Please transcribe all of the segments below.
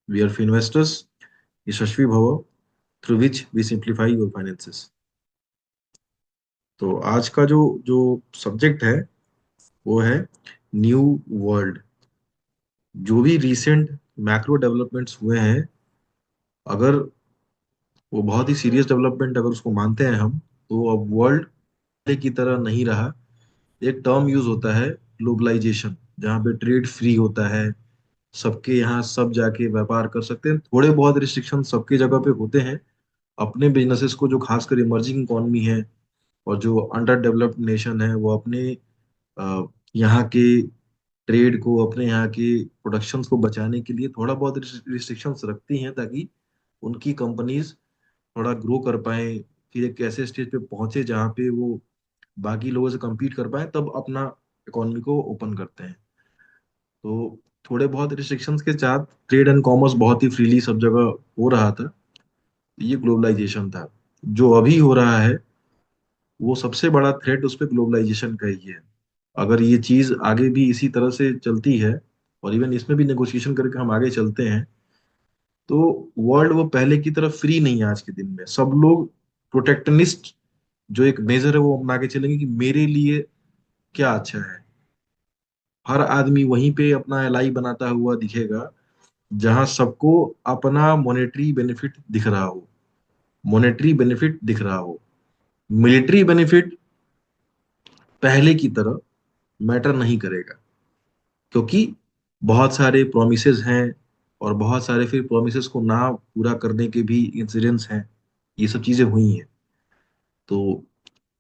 We are investors, यशस्वी भव, through which we simplify your finances. तो आज का जो जो सब्जेक्ट है वो है न्यू वर्ल्ड। जो भी रिसेंट मैक्रो डेवलपमेंट्स हुए हैं, अगर वो बहुत ही सीरियस डेवलपमेंट अगर उसको मानते हैं हम, तो अब वर्ल्ड पहले की तरह नहीं रहा। एक टर्म यूज होता है ग्लोबलाइजेशन, जहाँ पे ट्रेड फ्री होता है, सबके यहाँ सब जाके व्यापार कर सकते हैं। थोड़े बहुत रिस्ट्रिक्शन सबकी जगह पे होते हैं। अपने बिजनेसेस को, जो खासकर इमर्जिंग इकोनॉमी है और जो अंडर डेवलप्ड नेशन है, वो अपने अ, यहाँ के ट्रेड को, अपने यहाँ के प्रोडक्शंस को बचाने के लिए थोड़ा बहुत रिस्ट्रिक्शंस रखती हैं, ताकि उनकी कंपनीज थोड़ा ग्रो कर पाए, फिर एक ऐसे स्टेज पे पहुंचे जहाँ पे वो बाकी लोगों से compete कर पाए, तब अपना इकोनॉमी को ओपन करते हैं। तो थोड़े बहुत रिस्ट्रिक्शंस के साथ ट्रेड एंड कॉमर्स बहुत ही फ्रीली सब जगह हो रहा था। ये ग्लोबलाइजेशन था। जो अभी हो रहा है, वो सबसे बड़ा थ्रेट उस पे ग्लोबलाइजेशन का ही है। अगर ये चीज आगे भी इसी तरह से चलती है, और इवन इसमें भी नेगोशिएशन करके हम आगे चलते हैं, तो वर्ल्ड वो पहले की तरह फ्री नहीं है। आज के दिन में सब लोग प्रोटेक्शनिस्ट जो एक मेजर है वो अपना के चलेंगे कि मेरे लिए क्या अच्छा है। हर आदमी वहीं पे अपना एलआई बनाता हुआ दिखेगा, जहां सबको अपना मॉनेटरी बेनिफिट दिख रहा हो। मॉनेटरी बेनिफिट दिख रहा हो। मिलिट्री बेनिफिट पहले की तरह मैटर नहीं करेगा, क्योंकि बहुत सारे प्रोमिसेस हैं, और बहुत सारे फिर प्रोमिसेस को ना पूरा करने के भी इंसिडेंट्स हैं। ये सब चीजें हुई हैं। तो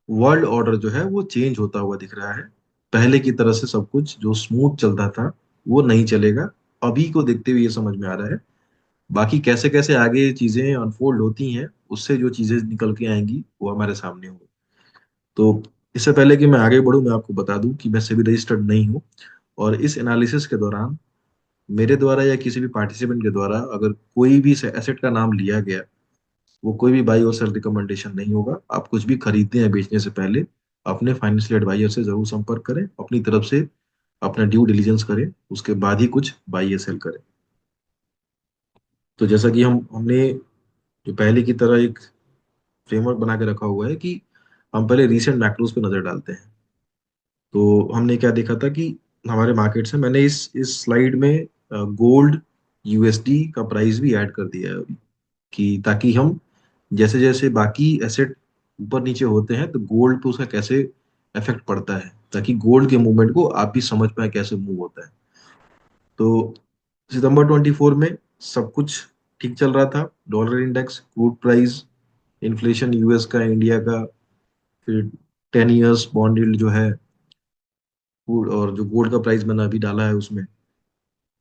वर्ल्ड ऑर्डर जो है वो चेंज होता हुआ दिख रहा है। पहले की तरह से सब कुछ जो स्मूथ चलता था वो नहीं चलेगा। अभी को देखते हुए ये समझ में आ रहा है। बाकी कैसे कैसे आगे चीजें अनफोल्ड होती हैं, उससे जो चीजें निकल के आएंगी वो हमारे सामने होंगी। तो इससे पहले कि मैं आगे बढ़ूं, मैं आपको बता दूं कि मैं सेबी रजिस्टर्ड नहीं हूं। और इस एनालिसिस के दौरान मेरे द्वारा या किसी भी पार्टिसिपेंट के द्वारा अगर कोई भी एसेट का नाम लिया गया, वो कोई भी बाई और सेल रिकमेंडेशन नहीं होगा। आप कुछ भी खरीदते हैं बेचने से पहले अपने फाइनेंशियल एडवाइजर से जरूर संपर्क करें, अपनी तरफ से अपना ड्यू डिलीजेंस करें, उसके बाद ही कुछ बाई या सेल करें। तो जैसा कि हमने जो पहले की तरह एक फ्रेमवर्क बना के रखा हुआ है कि हम पहले रीसेंट मैक्रोज पे नजर डालते हैं। तो हमने क्या देखा था कि हमारे मार्केट से, मैंने इस स्लाइड में गोल्ड यूएसडी का प्राइस भी ऐड कर दिया है अभी, कि ताकि हम जैसे जैसे बाकी एसेट ऊपर नीचे होते हैं, तो गोल्ड पे उसका कैसे इफेक्ट पड़ता है, ताकि गोल्ड के मूवमेंट को आप भी समझ पाए कैसे मूव होता है। तो सितंबर 24 में सब कुछ ठीक चल रहा था। Dollar index, crude price, inflation US का, इंडिया का, फिर 10 इयर्स बॉन्ड यील्ड जो है, और जो गोल्ड का प्राइस मैंने अभी डाला है उसमें,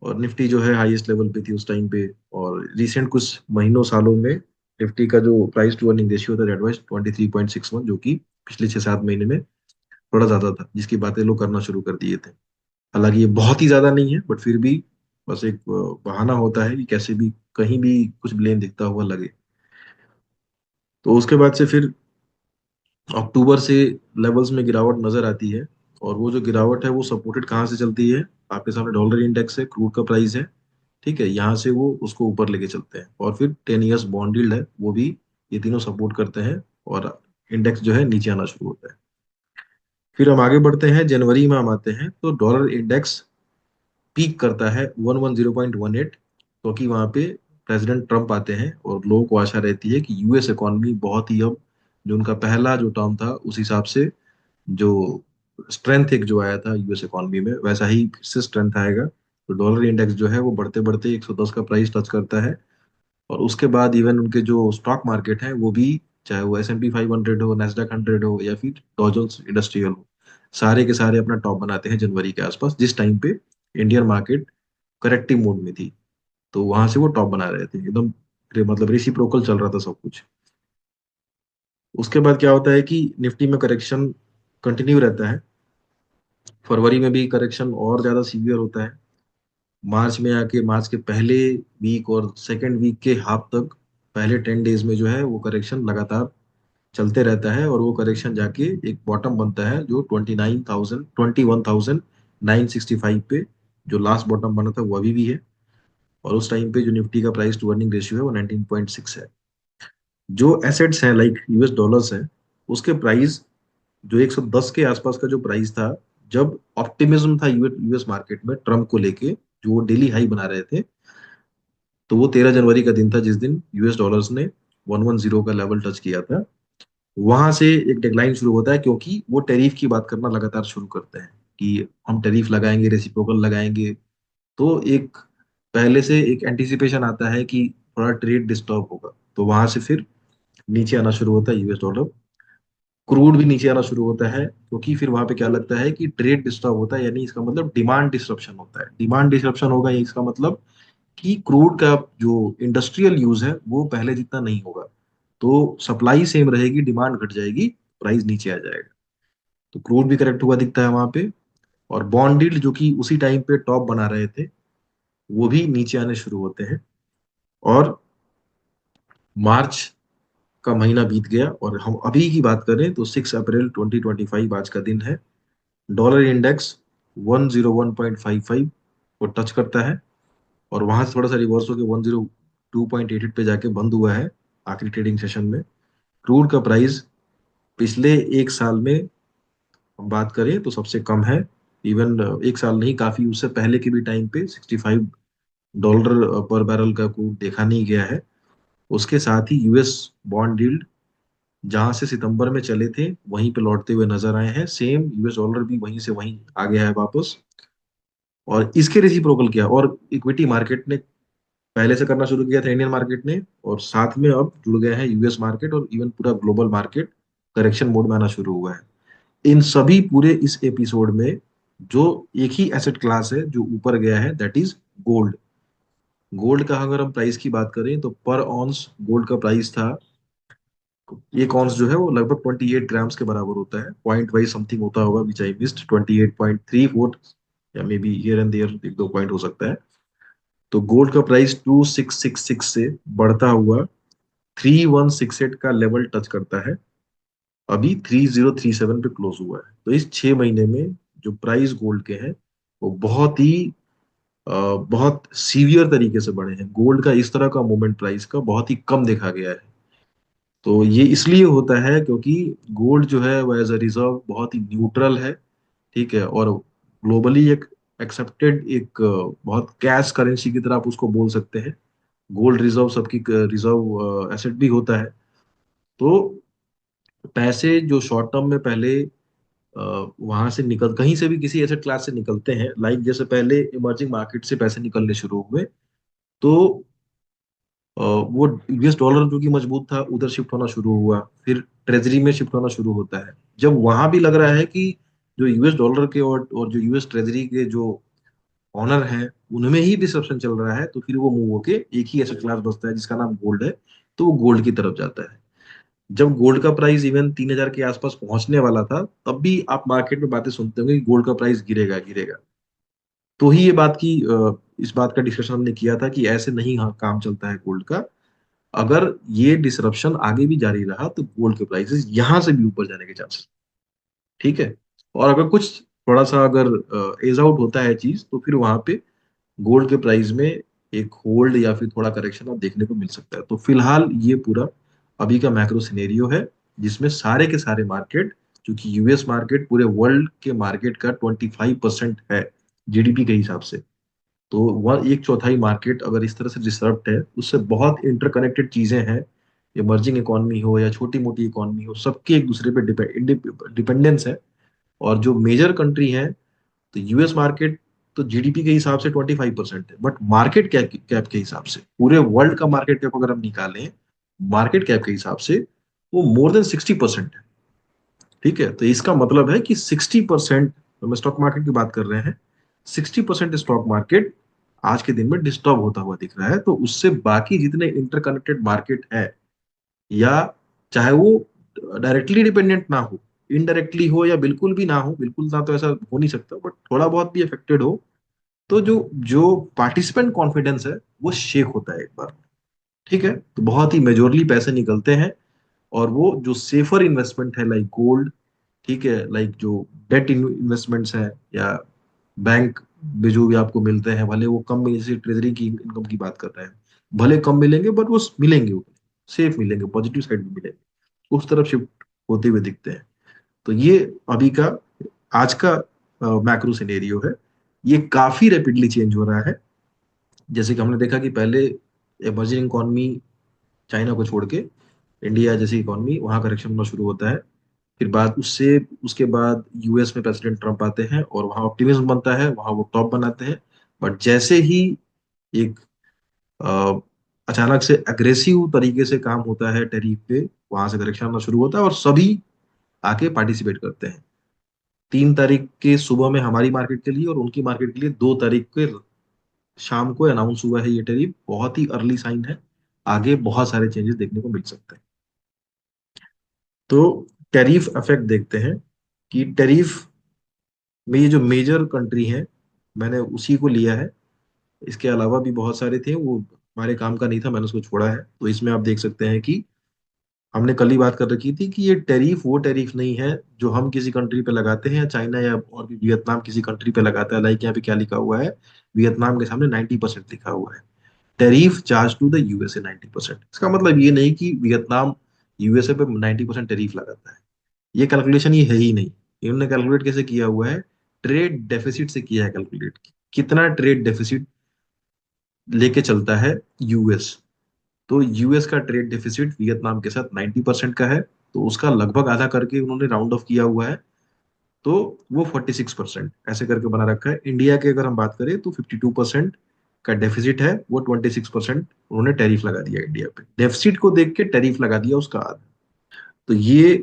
और निफ्टी जो है हाईएस्ट लेवल पे थी उस टाइम पे। और रिसेंट कुछ महीनों सालों में निफ्टी का जो प्राइस टू अर्निंग रेशियो था, दैट वाज 23.61, जो कि पिछले 6-7 महीने में थोड़ा ज्यादा था, जिसकी बातें लोग करना शुरू कर दिए थे। हालांकि ये बहुत ही ज्यादा नहीं है, बट फिर भी बस एक बहाना होता है कि कैसे भी कहीं भी कुछ ब्लेम दिखता हुआ लगे। तो उसके बाद से फिर अक्टूबर से लेवल्स में गिरावट नजर आती है। और वो जो गिरावट है वो सपोर्टेड कहाँ से चलती है? आपके सामने डॉलर इंडेक्स है, क्रूड का प्राइस है, ठीक है, यहाँ से वो उसको ऊपर लेके चलते हैं। और फिर 10 इयर्स बॉन्ड यील्ड है, वो भी, ये तीनों सपोर्ट करते हैं। और इंडेक्स जो है नीचे आना शुरू होता है। फिर हम आगे बढ़ते हैं, जनवरी में हम आते हैं, तो डॉलर इंडेक्स पीक करता है 110.18, क्योंकि वहां पे प्रेसिडेंट ट्रम्प आते हैं और लोगों को आशा रहती है कि यूएस इकोनॉमी बहुत ही अब, जो उनका पहला जो टर्म था उस हिसाब से, जो स्ट्रेंथ एक जो आया था यूएस इकोनॉमी में, वैसा ही फिर से स्ट्रेंथ आएगा। तो डॉलर इंडेक्स जो है वो बढ़ते बढ़ते 110 का प्राइस टच करता है। और उसके बाद इवन उनके जो स्टॉक मार्केट है वो भी, चाहे वो S&P 500 हो, नेस्डैक 100 हो, या फिर डॉ जोन्स इंडस्ट्रियल हो, सारे के सारे अपना टॉप बनाते हैं जनवरी के आसपास, जिस टाइम पे इंडियन मार्केट करेक्टिव मोड में थी। तो वहां से वो टॉप बना रहे थे एकदम, मतलब रेसिप्रोकल चल रहा था सब कुछ। उसके बाद क्या होता है कि निफ्टी में करेक्शन कंटिन्यू रहता है। फरवरी में भी करेक्शन और ज्यादा सीवियर होता है। मार्च में आके, मार्च के पहले वीक और सेकेंड वीक के हाफ तक, पहले 10 डेज में जो है वो करेक्शन लगातार चलते रहता है। और वो करेक्शन जाके एक बॉटम बनता है जो 21,965 पे, जो लास्ट बॉटम बना था वो अभी भी है। और उस टाइम पे जो निफ्टी का प्राइस टू अर्निंग रेशियो है वो 19.6 है। जो एसेट्स हैं लाइक यूएस डॉलर्स हैं, उसके प्राइस जो 110 के आसपास का जो प्राइस था, जब ऑप्टिमिज्म था यूएस मार्केट में ट्रम्प को लेके, जो वो डेली हाई बना रहे थे, तो वो 13 जनवरी का दिन था जिस दिन यूएस डॉलर्स ने 110 का लेवल टच किया था। वहां से एक डेक्लाइन शुरू होता है, क्योंकि वो टैरिफ की बात करना लगातार शुरू करते हैं कि हम टैरिफ लगाएंगे, रेसिप्रोकल लगाएंगे। तो एक पहले से एक एंटिसिपेशन आता है कि थोड़ा ट्रेड डिस्टर्ब होगा, तो वहां से फिर नीचे आना शुरू होता है यूएस डॉलर। क्रूड भी नीचे आना शुरू होता है, क्योंकि फिर वहां पे क्या लगता है कि ट्रेड डिस्टर्ब होता है, यानी इसका मतलब डिमांड डिस्रप्शन होता है। डिमांड डिस्रप्शन होगा, ये इसका मतलब कि क्रूड का जो इंडस्ट्रियल यूज है वो पहले जितना नहीं होगा। तो सप्लाई सेम रहेगी, डिमांड घट जाएगी, प्राइस नीचे आ जाएगा। तो क्रूड भी करेक्ट हुआ दिखता है वहां पे। और बॉन्ड यील्ड जो कि उसी टाइम पे टॉप बना रहे थे, वो भी नीचे आने शुरू होते हैं। और मार्च का महीना बीत गया और हम अभी की बात करें तो 6 अप्रैल 2025 आज का दिन है। डॉलर इंडेक्स 101.55 को टच करता है, और वहां से थोड़ा सा रिवर्स होकर 102.88 पे जाके बंद हुआ है आखिरी ट्रेडिंग सेशन में। क्रूड का प्राइस पिछले एक साल में हम बात करें तो सबसे कम है। इवन एक साल नहीं, काफी उससे पहले के भी टाइम पे $65 पर बैरल का क्रूड देखा नहीं गया है। उसके साथ ही यूएस बॉन्ड यील्ड जहां से सितंबर में चले थे वहीं पे लौटते हुए नजर आए हैं। सेम यूएस डॉलर भी वहीं से वहीं आ गया है वापस। और इसके रेसिप्रोकल किया, और इक्विटी मार्केट ने पहले से करना शुरू किया था, इंडियन मार्केट ने, और साथ में अब जुड़ गए हैं यूएस मार्केट, और इवन पूरा ग्लोबल मार्केट करेक्शन मोड में आना शुरू हुआ है। इन सभी पूरे इस एपिसोड में जो एक ही एसेट क्लास है जो ऊपर गया है, दैट इज गोल्ड। गोल्ड का अगर हम प्राइस की बात करें तो पर ऑन्स गोल्ड का प्राइस था, एक ऑन्स जो है वो लगभग 28 ग्राम्स के बराबर होता है। पॉइंट वाइज समथिंग होता होगा, विच आई मिस्ड, 28.34, या maybe here and there एक दो पॉइंट हो सकता है। तो गोल्ड का प्राइस 2666 से बढ़ता हुआ 3168 का लेवल टच करता है। अभी 3037 पे क्लोज हुआ है। तो इस 6 महीने में जो प्राइस गोल्ड के हैं वो बहुत ही बहुत सीवियर तरीके से बढ़े हैं। गोल्ड का इस तरह का मूवमेंट प्राइस का बहुत ही कम देखा गया है। तो ये इसलिए होता है क्योंकि गोल्ड जो है वो एज अ रिजर्व बहुत ही न्यूट्रल है। ठीक है, और ग्लोबली एक एक्सेप्टेड एक बहुत कैश करेंसी की तरह आप उसको बोल सकते हैं। गोल्ड रिजर्व सबकी रिजर्व एसेट भी होता है। तो पैसे जो शॉर्ट टर्म में पहले वहां से निकल कहीं से भी किसी एसेट क्लास से निकलते हैं, लाइक जैसे पहले इमर्जिंग मार्केट से पैसे निकलने शुरू हुए, तो वो यूएस डॉलर जो कि मजबूत था उधर शिफ्ट होना शुरू हुआ, फिर ट्रेजरी में शिफ्ट होना शुरू होता है। जब वहां भी लग रहा है कि जो यूएस डॉलर के और जो यूएस ट्रेजरी के जो ऑनर हैं उनमें ही डिसरप्शन चल रहा है, तो फिर वो मूव होके एक ही एसेट क्लास बचता है जिसका नाम गोल्ड है। तो वो गोल्ड की तरफ जाता है। जब गोल्ड का प्राइस इवन 3000 के आसपास पहुंचने वाला था, तब भी आप मार्केट में बातें सुनते होंगे कि गोल्ड का प्राइस गिरेगा गिरेगा। तो ही ये बात की इस बात का डिस्कशन हमने किया था कि ऐसे नहीं, हाँ, काम चलता है गोल्ड का। अगर ये डिसरप्शन आगे भी जारी रहा तो गोल्ड के प्राइसेस यहां से भी ऊपर जाने के चांसेस। ठीक है। और अगर कुछ थोड़ा सा अगर एज आउट होता है चीज, तो फिर वहां पे गोल्ड के प्राइस में एक होल्ड या फिर थोड़ा करेक्शन आप देखने को मिल सकता है। तो फिलहाल ये पूरा अभी का मैक्रो सिनेरियो है, जिसमें सारे के सारे मार्केट, क्योंकि यूएस मार्केट पूरे वर्ल्ड के मार्केट का 25% है जीडीपी के हिसाब से। तो वह एक चौथाई मार्केट अगर इस तरह से डिसरप्ट है, उससे बहुत इंटरकनेक्टेड चीजें हैं। इमर्जिंग इकोनॉमी हो या छोटी मोटी इकोनॉमी हो, सबके एक दूसरे पे डिपेंडेंस है। और जो मेजर कंट्री है, तो यूएस मार्केट तो जीडीपी के हिसाब से 25% है, बट मार्केट कैप कैप के हिसाब से पूरे वर्ल्ड का मार्केट कैप अगर हम निकालें मार्केट कैप के हिसाब से, वो मोर देन 60% है। ठीक है, तो इसका मतलब है कि 60%, हम स्टॉक मार्केट की बात कर रहे हैं, 60% स्टॉक मार्केट आज के दिन में डिस्टर्ब होता हुआ दिख रहा है। तो उससे बाकी जितने इंटरकनेक्टेड मार्केट है, या चाहे वो डायरेक्टली डिपेंडेंट ना हो, इनडायरेक्टली हो, या बिल्कुल भी ना हो, बिल्कुल ना तो ऐसा हो नहीं सकता, बट थोड़ा बहुत भी अफेक्टेड हो, तो जो जो पार्टिसिपेंट कॉन्फिडेंस है वो शेक होता है एक बार। ठीक है, तो बहुत ही मेजोरली पैसे निकलते हैं। और वो जो सेफर इन्वेस्टमेंट है लाइक गोल्ड, ठीक है, लाइक जो डेट इन्वेस्टमेंट्स हैं, या बैंक जो भी आपको मिलते हैं, भले वो कम मिले, जैसे ट्रेजरी की इनकम की बात कर रहे हैं, भले कम मिलेंगे बट वो मिलेंगे, वो सेफ मिलेंगे, पॉजिटिव साइड में मिलेंगे, उस तरफ शिफ्ट होते हुए दिखते हैं। तो ये अभी का, आज का मैक्रो सिनेरियो है। ये काफी रैपिडली चेंज हो रहा है। जैसे कि हमने देखा कि पहले इमर्जिंग इकोनॉमी, चाइना को छोड़ के इंडिया जैसी इकोनॉमी, वहां करेक्शन होना शुरू होता है। फिर बाद उससे उसके बाद यूएस में प्रेसिडेंट ट्रम्प आते हैं और वहाँ ऑप्टिमिज्म बनता है, वहाँ वो टॉप बनाते हैं। बट जैसे ही एक अ, अचानक से अग्रेसिव तरीके से काम होता है टैरिफ पे, वहां से करेक्शन आना शुरू होता है और सभी आके पार्टिसिपेट करते हैं। 3 तारीख के सुबह में हमारी मार्केट के लिए और उनकी मार्केट के लिए 2 तारीख के शाम को अनाउंस हुआ है ये टैरिफ। बहुत ही अर्ली साइन है, आगे बहुत सारे चेंजेस देखने को मिल सकते हैं। तो टैरिफ इफेक्ट देखते हैं कि टैरिफ में ये जो मेजर कंट्री है, मैंने उसी को लिया है। इसके अलावा भी बहुत सारे थे, वो हमारे काम का नहीं था, मैंने उसको छोड़ा है। तो इसमें आप देख सकते हैं कि हमने कल ही बात कर रखी थी कि ये टैरिफ वो टैरिफ नहीं है जो हम किसी कंट्री पे लगाते हैं, या चाइना या और भी वियतनाम किसी कंट्री पे लगाता है। लाइक यहाँ पे क्या लिखा हुआ है, वियतनाम के सामने 90% लिखा हुआ है, tariff charge to the USA 90%। इसका मतलब ये नहीं कि वियतनाम यूएसए पे 90% टैरिफ लगाता है। ये कैलकुलेशन ये है ही नहीं। इन्होंने कैलकुलेट कैसे किया हुआ है, ट्रेड डेफिसिट से किया है कैलकुलेट। कितना ट्रेड डेफिसिट लेके चलता है यूएस। तो यूएस का ट्रेड डेफिसिट वियतनाम के साथ 90% का है, तो उसका लगभग आधा करके उन्होंने राउंड ऑफ किया हुआ है। तो वो 46% ऐसे करके बना रखा है। इंडिया की अगर हम बात करें तो 52% का डेफिसिट है, वो 26% उन्होंने टैरिफ लगा दिया इंडिया पे, डेफिसिट को देख के टैरिफ लगा दिया उसका आधा। तो ये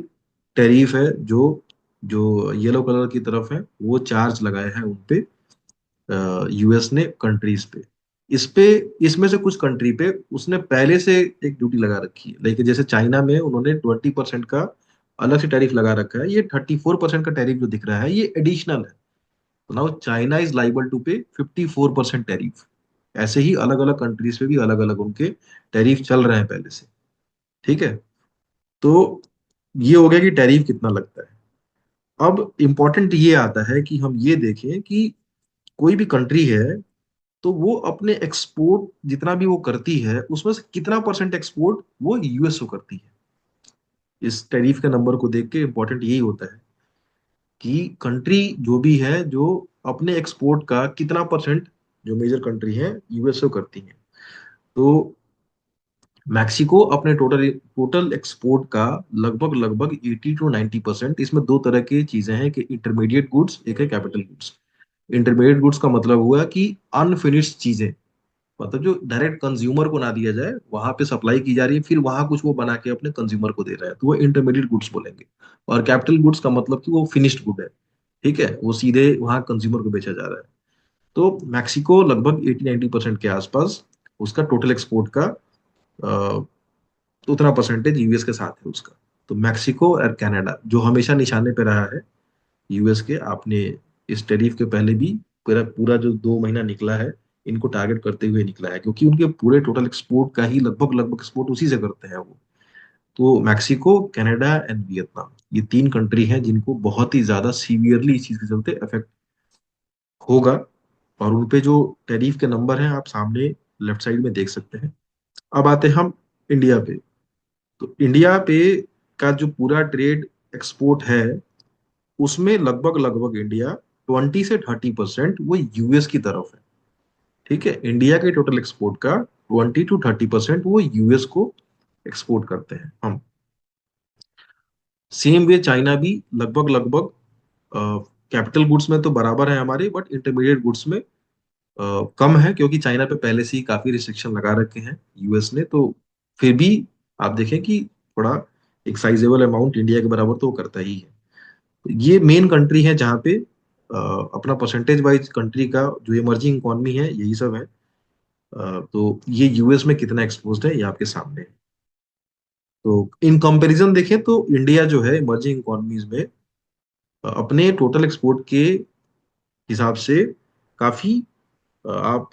टैरिफ है जो जो येलो कलर की तरफ है, वो चार्ज लगाए हैं उन पे, यूएस ने कंट्रीज पे। इस पे, इसमें से कुछ कंट्री पे उसने पहले से एक ड्यूटी लगा रखी है। लेकिन जैसे चाइना में उन्होंने 20% का अलग से टैरिफ लगा रखा है, ये 34% का टैरिफ जो दिख रहा है ये एडिशनल है। तो now China is liable to pay 54% tariff. ऐसे ही अलग अलग कंट्रीज पे भी अलग अलग उनके टैरिफ चल रहे हैं पहले से। ठीक है। तो ये हो गया कि टैरिफ कितना लगता है। अब इम्पोर्टेंट ये आता है कि हम ये देखें कि कोई भी कंट्री है, तो वो अपने एक्सपोर्ट जितना भी वो करती है उसमें से कितना परसेंट एक्सपोर्ट वो यूएस को करती है। इस टैरिफ के नंबर को देख के इंपॉर्टेंट यही होता है कि कंट्री जो भी है, जो अपने एक्सपोर्ट का कितना परसेंट, जो मेजर कंट्री है यूएस को करती है। तो मैक्सिको अपने टोटल टोटल एक्सपोर्ट का लगभग लगभग 80 to 90%। इसमें दो तरह की चीजें हैं कि इंटरमीडिएट गुड्स, एक है कैपिटल गुड्स। इंटरमीडिएट गुड्स का मतलब हुआ कि अनफिनिश्ड चीजें, मतलब जो डायरेक्ट कंज्यूमर को ना दिया जाए, वहां पे सप्लाई की जा रही है, फिर वहां कुछ वो बना के अपने कंज्यूमर को दे रहा है, तो वो इंटरमीडिएट गुड्स बोलेंगे। और कैपिटल गुड्स का मतलब कि वो फिनिश्ड गुड है, ठीक है, वो सीधे वहां कंज्यूमर को बेचा जा रहा है। तो मैक्सिको लगभग 80-90% के आसपास उसका टोटल एक्सपोर्ट का उतना परसेंटेज यूएस के साथ है उसका। तो मैक्सिको और कनाडा जो हमेशा निशाने पे रहा है यूएस के, आपने इस टैरिफ के पहले भी पूरा पूरा जो 2 महीना निकला है, इनको टारगेट करते हुए निकला है, क्योंकि उनके पूरे टोटल एक्सपोर्ट का ही लगभग लगभग एक्सपोर्ट उसी से करते हैं वो। तो मैक्सिको, कनाडा एंड वियतनाम, ये 3 कंट्री हैं जिनको बहुत ही ज्यादा सीवियरली इस चीज के चलते इफेक्ट होगा। और उनपे जो टैरिफ के नंबर हैं आप सामने लेफ्ट साइड में देख सकते हैं। अब आते हैं हम इंडिया पे। तो इंडिया पे का जो पूरा ट्रेड एक्सपोर्ट है, उसमें लगभग लगभग इंडिया 20 से 30% वो यूएस की तरफ है। ठीक है, इंडिया के टोटल एक्सपोर्ट का 20 to 30% वो यूएस को एक्सपोर्ट करते हैं हम। सेम वे चाइना भी लगभग लगभग कैपिटल गुड्स में तो बराबर है हमारे, बट इंटरमीडिएट गुड्स में कम है, क्योंकि चाइना पे पहले से ही काफी रिस्ट्रिक्शन लगा रखे हैं यूएस ने। तो फिर भी आप देखें कि थोड़ा एक साइजेबल अमाउंट इंडिया के बराबर तो वो करता ही है। तो ये मेन कंट्री है जहाँ पे अपना परसेंटेज वाइज कंट्री का जो इमर्जिंग इकोनॉमी है यही सब है। तो ये यूएस में कितना एक्सपोज्ड है ये आपके सामने है। तो इन कंपैरिजन देखें तो इंडिया जो है इमर्जिंग इकोनॉमीज में अपने टोटल एक्सपोर्ट के हिसाब से काफी आप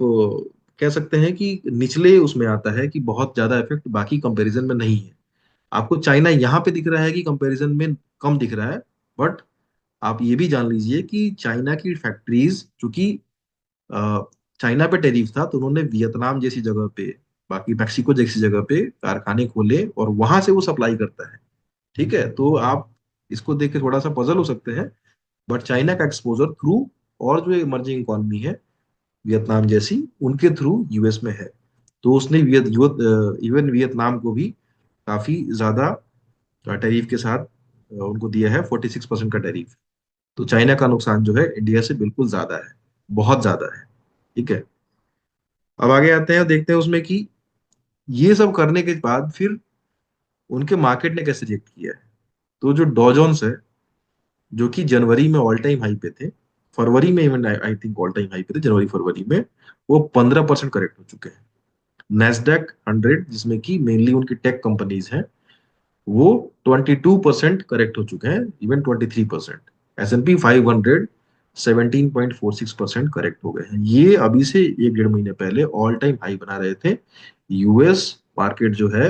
कह सकते हैं कि निचले उसमें आता है, कि बहुत ज्यादा इफेक्ट बाकी कंपैरिजन में नहीं है। आपको चाइना यहाँ पे दिख रहा है कि कंपैरिजन में कम दिख रहा है, बट आप ये भी जान लीजिए कि चाइना की फैक्ट्रीज, चूंकि चाइना पे टैरिफ था, तो उन्होंने वियतनाम जैसी जगह पे, बाकी मैक्सिको जैसी जगह पे कारखाने खोले और वहां से वो सप्लाई करता है। ठीक है, तो आप इसको देख के थोड़ा सा पजल हो सकते हैं, बट चाइना का एक्सपोजर थ्रू और जो इमर्जिंग इकोनॉमी है वियतनाम जैसी, उनके थ्रू यूएस में है। तो उसने इवन वियतनाम को भी काफी ज्यादा टैरिफ के साथ उनको दिया है, 46% का टैरिफ। तो चाइना का नुकसान जो है इंडिया से बिल्कुल ज्यादा है, बहुत ज्यादा है। ठीक है, अब आगे आते हैं और देखते हैं उसमें कि ये सब करने के बाद फिर उनके मार्केट ने कैसे रिएक्ट किया है। तो जो डॉ जोन्स है, जो कि जनवरी में ऑल टाइम हाई पे थे, फरवरी में even I think all time high पे थे, जनवरी फरवरी में वो 15% करेक्ट हो चुके हैं। नेस्डैक 100, जिसमें कि मेनली उनकी टेक कंपनीज हैं, वो 22% करेक्ट हो चुके हैं, इवन 23%। S&P 500 17.46% करेक्ट हो गए हैं। ये अभी से एक डेढ़ महीने पहले ऑल टाइम हाई बना रहे थे। यूएस मार्केट जो है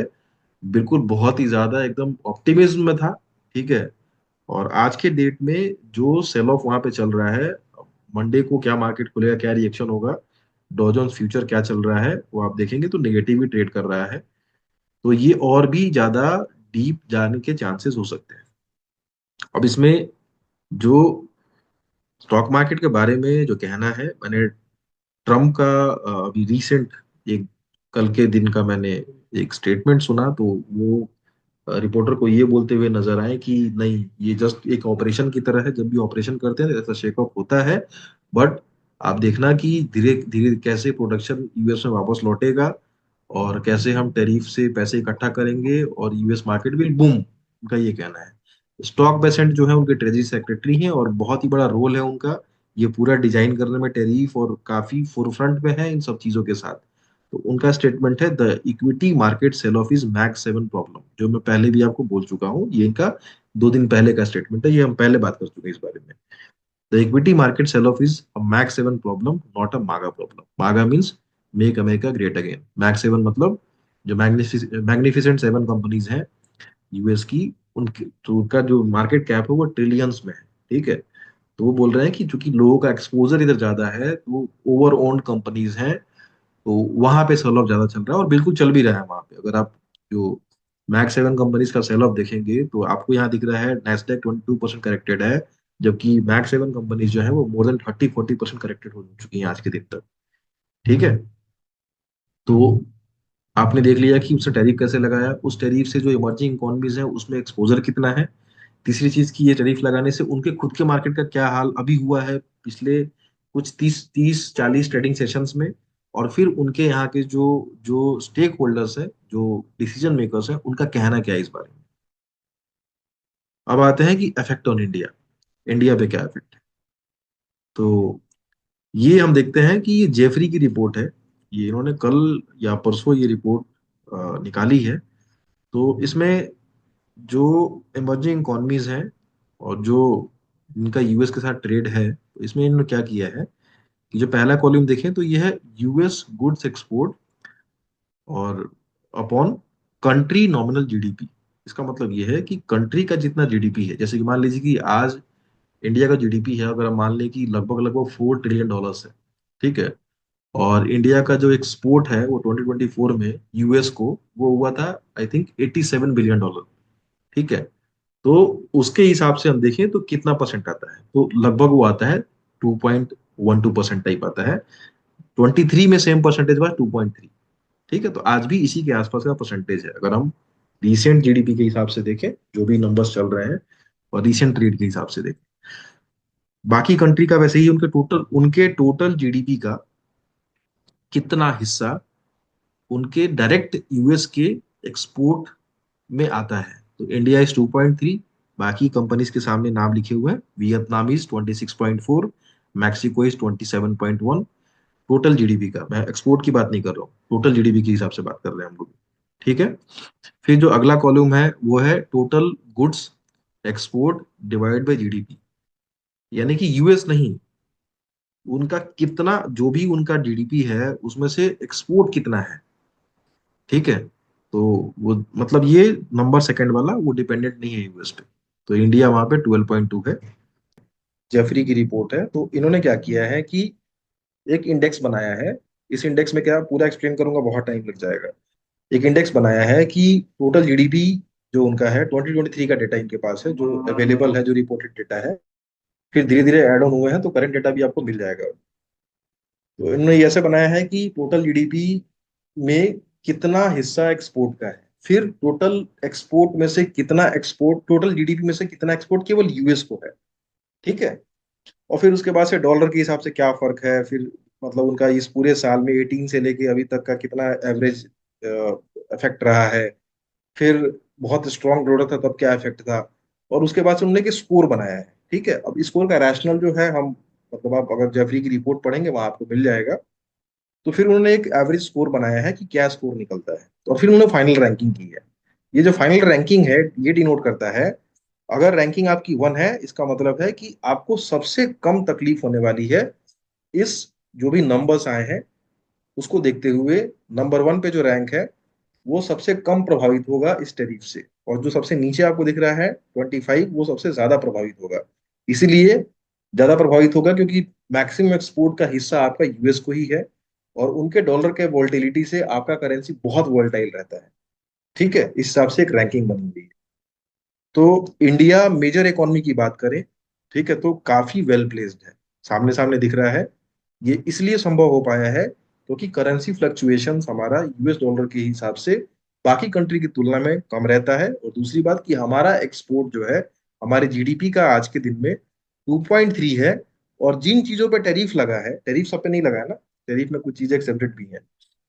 बिल्कुल बहुत ही ज्यादा एकदम ऑप्टिमिज्म में था। ठीक है, और आज के डेट में जो सेल ऑफ वहां पे चल रहा है, मंडे को क्या मार्केट खुलेगा, क्या रिएक्शन होगा, डॉ जोन्स फ्यूचर क्या चल रहा है, वो आप देखेंगे तो नेगेटिव ही ट्रेड कर रहा है। तो ये और भी ज्यादा डीप जाने के चांसेस हो सकते हैं। अब इसमें जो स्टॉक मार्केट के बारे में जो कहना है, मैंने ट्रम्प का अभी रिसेंट एक कल के दिन का मैंने एक स्टेटमेंट सुना, तो वो रिपोर्टर को ये बोलते हुए नजर आए कि नहीं, ये जस्ट एक ऑपरेशन की तरह है, जब भी ऑपरेशन करते हैं तो ऐसा शेकअप होता है, बट आप देखना कि धीरे धीरे कैसे प्रोडक्शन यूएस में वापस लौटेगा और कैसे हम टैरिफ से पैसे इकट्ठा करेंगे और यूएस मार्केट विल बूम, उनका ये कहना है। स्टॉक बेसेंट जो है उनके ट्रेजरी सेक्रेटरी हैं और बहुत ही बड़ा रोल है उनका ये पूरा डिजाइन करने में टैरिफ, और काफी फोरफ्रंट में है इन सब चीजों के साथ। तो उनका स्टेटमेंट है, the equity market sell off is max 7 problem, जो मैं पहले भी आपको बोल चुका हूँ, ये इनका 2 दिन पहले का स्टेटमेंट है, ये हम पहले बात कर चुके हैं इस बारे में। The equity market sell off is a max 7 problem, not a MAGA problem. MAGA means make America great again, max 7 मतलब जो मैग्निफिसेंट 7 कंपनीज हैं यूएस की, उनकी तो उनका जो मार्केट कैप है वो ट्रिलियंस में है। ठीक है, तो वो बोल रहे हैं कि चूंकि लोगों का एक्सपोजर इधर ज्यादा है, तो ओवर ओन्ड कंपनीज हैं, तो वहां पे सेल ऑफ ज्यादा चल रहा है और बिल्कुल चल भी रहा है वहां पे। अगर आप जो मैक्स 7 कंपनीज का सेल ऑफ देखेंगे तो आपको यहाँ दिख रहा है नेस्डैक 22% करेक्टेड है, जबकि मैक्स 7 कंपनीज जो है वो मोर देन 30-40% करेक्टेड हो चुकी हैं आज के दिन तक। ठीक है, तो आपने देख लिया कि उसने टैरिफ कैसे लगाया, उस टैरिफ से जो इमर्जिंग इकोनॉमीज है उसमें एक्सपोजर कितना है। तीसरी चीज की ये टैरिफ लगाने से उनके खुद के मार्केट का क्या हाल अभी हुआ है पिछले कुछ 30-40 ट्रेडिंग सेशंस में, और फिर उनके यहाँ के जो जो स्टेक होल्डर्स हैं, जो डिसीजन मेकर्स हैं, उनका कहना क्या है इस बारे में। अब आते हैं कि इफेक्ट ऑन इंडिया, इंडिया पे क्या इफेक्ट है। तो ये हम देखते हैं कि ये जेफरी की रिपोर्ट है, ये इन्होंने कल या परसों ये रिपोर्ट निकाली है। तो इसमें जो इमर्जिंग इकोनॉमीज हैं और जो इनका यूएस के साथ ट्रेड है, तो इसमें इन्होंने क्या किया है कि जो पहला कॉलम देखें तो यह है यूएस गुड्स एक्सपोर्ट और अपॉन कंट्री नॉमिनल जीडीपी। इसका मतलब यह है कि कंट्री का जितना जीडीपी है, जैसे कि मान लीजिए कि आज इंडिया का जीडीपी है, अगर हम मान लें कि लगभग लगभग $4 ट्रिलियन है। ठीक है, और इंडिया का जो एक्सपोर्ट है वो 2024 में यूएस को वो हुआ था आई थिंक $87 बिलियन। ठीक है, तो उसके हिसाब से हम देखें तो कितना परसेंट आता है, तो लगभग वो आता है 2.12% टाइप आता है। 23 में सेम परसेंटेज हुआ 2.3। ठीक है, तो आज भी इसी के आसपास का परसेंटेज है, अगर हम रिसेंट जीडीपी के हिसाब से देखें, जो भी नंबर्स चल रहे हैं, और रिसेंट ट्रेड के हिसाब से देखें। बाकी कंट्री का वैसे ही उनके टोटल जीडीपी का कितना हिस्सा उनके डायरेक्ट यूएस के एक्सपोर्ट में आता है। तो इंडिया इज 2.3, बाकी कंपनीज के सामने नाम लिखे हुए हैं, Vietnam is 26.4, Mexico is 27.1। Total GDP का, मैं एक्सपोर्ट की बात नहीं कर रहा हूँ, टोटल जीडीपी के हिसाब से बात कर रहे हैं हम लोग। ठीक है, फिर जो अगला कॉलम है वो है total goods export divide by GDP, यानी कि यूएस नहीं, उनका कितना, जो भी उनका जीडीपी है उसमें से एक्सपोर्ट कितना है। ठीक है, तो वो मतलब ये नंबर सेकंड वाला वो डिपेंडेंट नहीं है यूएस पे। तो इंडिया वहां पे 12.2 है। जेफरी की रिपोर्ट है, तो इन्होंने क्या किया है कि एक इंडेक्स बनाया है। इस इंडेक्स में क्या पूरा एक्सप्लेन करूंगा, बहुत टाइम लग जाएगा। एक इंडेक्स बनाया है कि टोटल जीडीपी जो उनका है 2023 का डेटा इनके पास है, जो अवेलेबल है, जो रिपोर्टेड डेटा है। फिर धीरे धीरे ऐड ऑन हुए हैं, तो करंट डेटा भी आपको मिल जाएगा। तो इन्होंने ये ऐसे बनाया है कि टोटल जीडीपी में कितना हिस्सा एक्सपोर्ट का है, फिर टोटल एक्सपोर्ट में से कितना एक्सपोर्ट, टोटल जीडीपी में से कितना एक्सपोर्ट केवल यूएस को है। ठीक है। और फिर उसके बाद से डॉलर के हिसाब से क्या फर्क है, फिर मतलब उनका इस पूरे साल में 18 से लेके अभी तक का कितना एवरेज इफेक्ट रहा है। फिर बहुत स्ट्रांग डॉलर था तब क्या इफेक्ट था। और उसके बाद से उन्होंने एक स्कोर बनाया है। ठीक है। अब स्कोर का रैशनल जो है, हम मतलब आप अगर जेफरी की रिपोर्ट पढ़ेंगे वहां आपको मिल जाएगा। तो फिर उन्होंने एक एवरेज स्कोर बनाया है कि क्या स्कोर निकलता है, और फिर उन्होंने फाइनल रैंकिंग की है। ये जो फाइनल रैंकिंग है, ये डिनोट करता है, अगर रैंकिंग आपकी 1 है, इसका मतलब है कि आपको सबसे कम तकलीफ होने वाली है इस जो भी नंबर्स आए हैं उसको देखते हुए। नंबर 1 पे जो रैंक है वो सबसे कम प्रभावित होगा इस टैरिफ से, और जो सबसे नीचे आपको दिख रहा है 25, वो सबसे ज्यादा प्रभावित होगा। इसीलिए ज्यादा प्रभावित होगा क्योंकि मैक्सिमम एक्सपोर्ट का हिस्सा आपका यूएस को ही है, और उनके डॉलर के वोल्टिलिटी से आपका करेंसी बहुत वोल्टाइल रहता है। ठीक है। इस हिसाब से एक रैंकिंग बनी हुई है। तो इंडिया मेजर इकोनॉमी की बात करें, ठीक है, तो काफी वेल प्लेस्ड है। सामने सामने दिख रहा है। ये इसलिए संभव हो पाया है क्योंकि करेंसी फ्लक्चुएशंस हमारा यूएस डॉलर के हिसाब से बाकी कंट्री की तुलना में कम रहता है। और दूसरी बात कि हमारा एक्सपोर्ट जो है, हमारे जीडीपी का आज के दिन में 2.3 है। और जिन चीजों पे टैरिफ लगा है, टैरिफ सब पे नहीं लगा है ना, टैरिफ में कुछ चीजें एक्सेप्टेड भी हैं।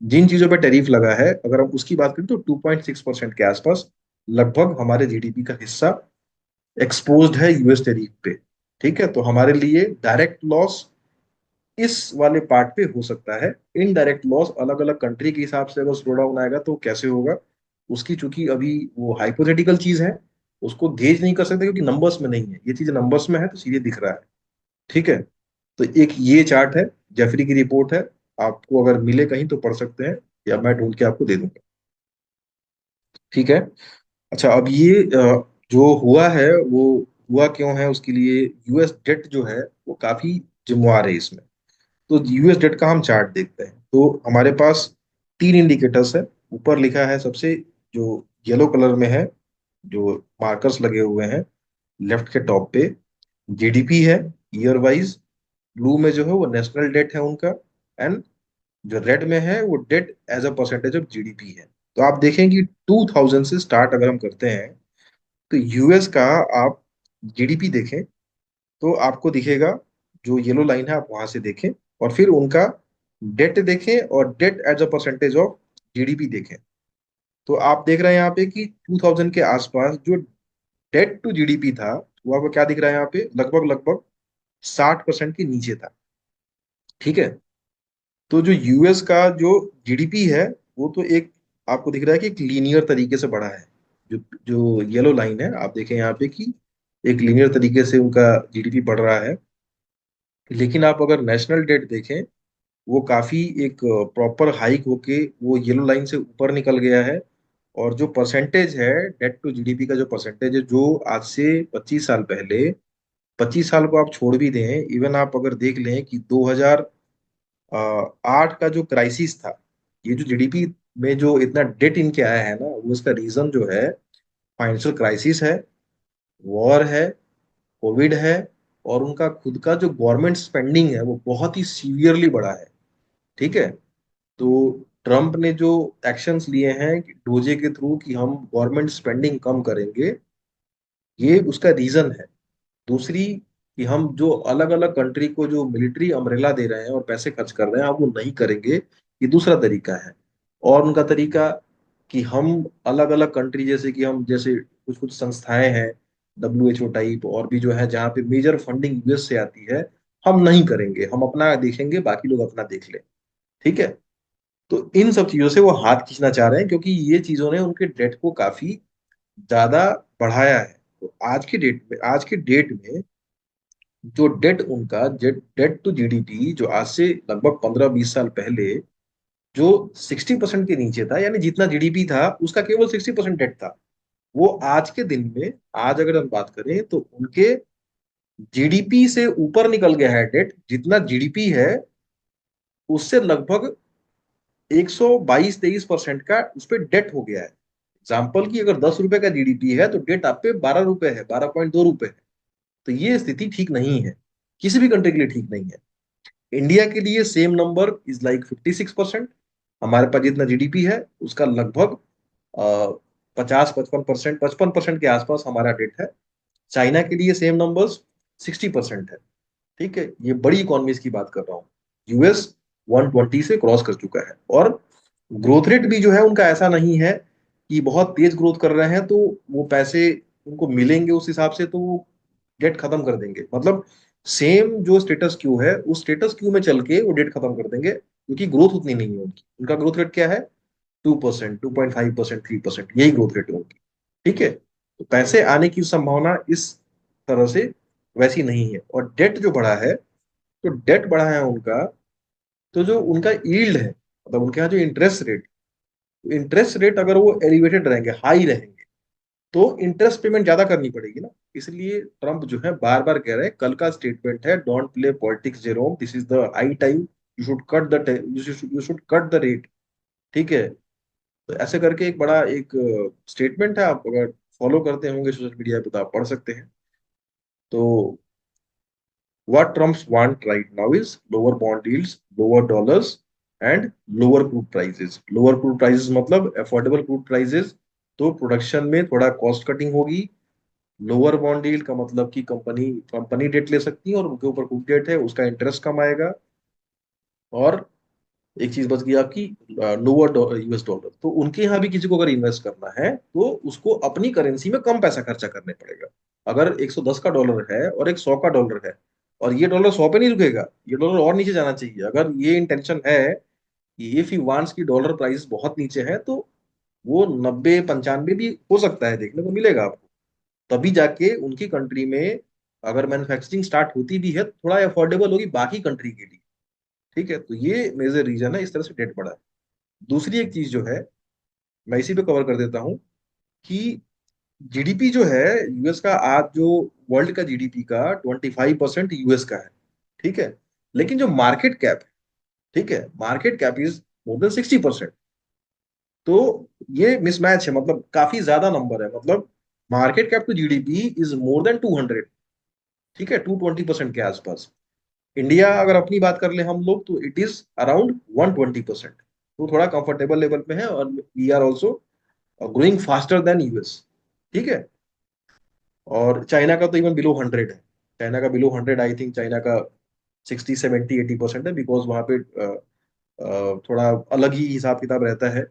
जिन चीजों पे टैरिफ लगा है, अगर हम उसकी बात करें तो 2.6% के आसपास लगभग हमारे जीडीपी का हिस्सा एक्सपोज्ड है यूएस टैरिफ पे। ठीक है। तो हमारे लिए डायरेक्ट लॉस इस वाले पार्ट पे हो सकता है। इनडायरेक्ट लॉस अलग अलग कंट्री के हिसाब से अगर स्लो डाउन आएगा तो कैसे होगा, उसकी चूंकि अभी वो हाइपोथेटिकल चीज है, उसको गेज नहीं कर सकते क्योंकि नंबर्स में नहीं है। ये चीज नंबर्स में है तो सीधे दिख रहा है। ठीक है। तो एक ये चार्ट है, जेफरी की रिपोर्ट है। आपको अगर मिले कहीं तो पढ़ सकते हैं, या मैं ढूंढ के आपको दे दूंगा। ठीक है। अच्छा, अब ये जो हुआ है वो हुआ क्यों है, उसके लिए यूएस डेट जो है वो काफी जिम्मेवार है इसमें। तो यूएस डेट का हम चार्ट देखते हैं, तो हमारे पास 3 इंडिकेटर्स है। ऊपर लिखा है सबसे, जो येलो कलर में है, जो मार्कर्स लगे हुए हैं लेफ्ट के टॉप पे, जीडीपी है ईयर वाइज। ब्लू में जो है वो नेशनल डेट है उनका। एंड जो रेड में है वो debt as a percentage of GDP है। तो आप देखें कि 2000 से स्टार्ट अगर हम करते हैं, तो यूएस का आप जीडीपी देखें तो आपको दिखेगा, जो येलो लाइन है आप वहां से देखें, और फिर उनका डेट देखें और debt as a percentage of GDP देखें। तो आप देख रहे हैं यहाँ पे कि 2000 के आसपास जो डेट टू जीडीपी था, वो आपको क्या दिख रहा है यहाँ पे, लगभग लगभग 60% के नीचे था। ठीक है। तो जो यूएस का जो जीडीपी है, वो तो एक आपको दिख रहा है कि एक लीनियर तरीके से बढ़ा है। जो जो येलो लाइन है आप देखें यहाँ पे कि एक लीनियर तरीके से उनका जीडीपी बढ़ रहा है। लेकिन आप अगर नेशनल डेट देखें, वो काफी एक प्रॉपर हाइक होके वो येलो लाइन से ऊपर निकल गया है। और जो परसेंटेज है, डेट टू जीडीपी का जो परसेंटेज है, जो आज से 25 साल पहले, 25 साल को आप छोड़ भी दें, इवन आप अगर देख लें कि 2008 का जो क्राइसिस था, ये जो जीडीपी में जो इतना डेट इनके आया है ना, वो इसका रीजन जो है फाइनेंशियल क्राइसिस है, वॉर है, कोविड है, और उनका खुद का जो गवर्नमेंट स्पेंडिंग है वो बहुत ही सीवियरली बढ़ा है। ठीक है। तो ट्रम्प ने जो एक्शंस लिए हैं डोजे के थ्रू कि हम गवर्नमेंट स्पेंडिंग कम करेंगे, ये उसका रीजन है। दूसरी, कि हम जो अलग अलग कंट्री को जो मिलिट्री अम्ब्रेला दे रहे हैं और पैसे खर्च कर रहे हैं, आप वो नहीं करेंगे, ये दूसरा तरीका है। और उनका तरीका कि हम अलग अलग कंट्री, जैसे कि हम जैसे कुछ कुछ संस्थाएं हैं, डब्ल्यू एच ओ टाइप और भी जो है, जहाँ पे मेजर फंडिंग यूएस से आती है, हम नहीं करेंगे, हम अपना देखेंगे, बाकी लोग अपना देख लें। ठीक है। तो इन सब चीजों से वो हाथ खींचना चाह रहे हैं क्योंकि ये चीजों ने उनके डेट को काफी ज्यादा बढ़ाया है। तो आज के डेट में जो डेट उनका डेट टू जीडीपी, जो आज से लगभग 15-20 साल पहले जो 60% के नीचे था, यानी जितना जीडीपी था उसका केवल 60% डेट था, वो आज के दिन में, आज अगर हम बात करें तो उनके जीडीपी से ऊपर निकल गया है डेट। जितना जीडीपी है उससे लगभग 122-23% का उस पर डेट हो गया है। एग्जाम्पल की अगर 10 रुपए का जीडीपी है तो डेट आप पे 12 रुपए है, 12.2 रुपए है। तो ये स्थिति ठीक नहीं है, किसी भी कंट्री के लिए ठीक नहीं है। इंडिया के लिए सेम नंबर इज लाइक 56%। हमारे पास जितना जीडीपी है उसका लगभग 50-55%, 55% के आसपास हमारा डेट है। चाइना के लिए सेम नंबर्स 60% है। ठीक है, ये बड़ी इकोनॉमीज की बात कर रहा हूँ। यूएस 120 से क्रॉस कर चुका है, और ग्रोथ रेट भी जो है उनका ऐसा नहीं है कि बहुत तेज ग्रोथ कर रहे हैं तो वो पैसे उनको मिलेंगे उस हिसाब से तो वो डेट खत्म कर देंगे। मतलब सेम जो स्टेटस क्यू है उस स्टेटस क्यू में चल के वो डेट खत्म कर देंगे, क्योंकि ग्रोथ उतनी नहीं है उनकी। उनका ग्रोथ रेट क्या है? 2%, 2.5%, 3%, यही ग्रोथ रेट है उनकी। ठीक है, तो पैसे आने की संभावना इस तरह से वैसी नहीं है। और डेट जो बढ़ा है, तो डेट बढ़ा है उनका, तो जो उनका यील्ड है, मतलब उनके यहाँ जो इंटरेस्ट रेट अगर वो एलिवेटेड रहेंगे, हाई रहेंगे, तो इंटरेस्ट पेमेंट ज्यादा करनी पड़ेगी ना। इसलिए ट्रम्प जो है बार बार कह रहे हैं, कल का स्टेटमेंट है, don't play politics Jerome, this is the high time, you should cut the rate. ठीक है, तो ऐसे करके एक बड़ा एक स्टेटमेंट है, आप अगर फॉलो करते होंगे सोशल मीडिया पे तो आप पढ़ सकते हैं। तो what Trumps want right now is lower bond yields, lower dollars, and lower crude prices. Lower crude prices मतलब affordable crude prices, तो प्रोडक्शन में थोड़ा कॉस्ट कटिंग होगी। लोअर बॉन्ड यील्ड का मतलब कि कंपनी कंपनी डेट ले सकती है और उनके ऊपर कुछ डेट है उसका इंटरेस्ट कम आएगा। और एक चीज बच गई आपकी, लोअर यूएस डॉलर। तो उनके यहाँ भी किसी को अगर इन्वेस्ट करना है तो उसको अपनी करेंसी में कम पैसा खर्चा करने पड़ेगा। अगर 110 का डॉलर है और एक 100 का डॉलर है, और ये डॉलर 100 पे नहीं रुकेगा, ये डॉलर और नीचे जाना चाहिए। अगर ये इंटेंशन है कि इफ ही वांट्स की डॉलर प्राइस बहुत नीचे है, तो वो 90-95 भी हो सकता है, देखने को मिलेगा आपको। तभी जाके उनकी कंट्री में अगर मैन्युफैक्चरिंग स्टार्ट होती भी है, तो थोड़ा अफोर्डेबल होगी बाकी कंट्री के लिए। ठीक है, तो ये मेजर रीजन है इस तरह से डेट बढ़ा है। दूसरी एक चीज जो है, मैं इसी पे कवर कर देता हूँ, कि जीडीपी जो है यूएस का, आज जो वर्ल्ड का जीडीपी का 25% यूएस का है। ठीक है, लेकिन जो मार्केट कैप है, ठीक है, market cap is more then 60%। तो ये मिसमैच है, मतलब काफी ज्यादा नंबर है। मतलब market cap to GDP is more than 200। ठीक है, 220% के आसपास। इंडिया अगर अपनी बात कर ले हम लोग, तो इट इज अराउंड 120%। तो थोड़ा कंफर्टेबल लेवल पे है, और we are also growing faster than US. ठीक है, और चाइना का तो इवन बिलो 100 है। चाइना का बिलो 100, आई थिंक चाइना का 60, 70, 80% है, बिकॉज वहाँ पे थोड़ा अलग ही हिसाब किताब रहता है।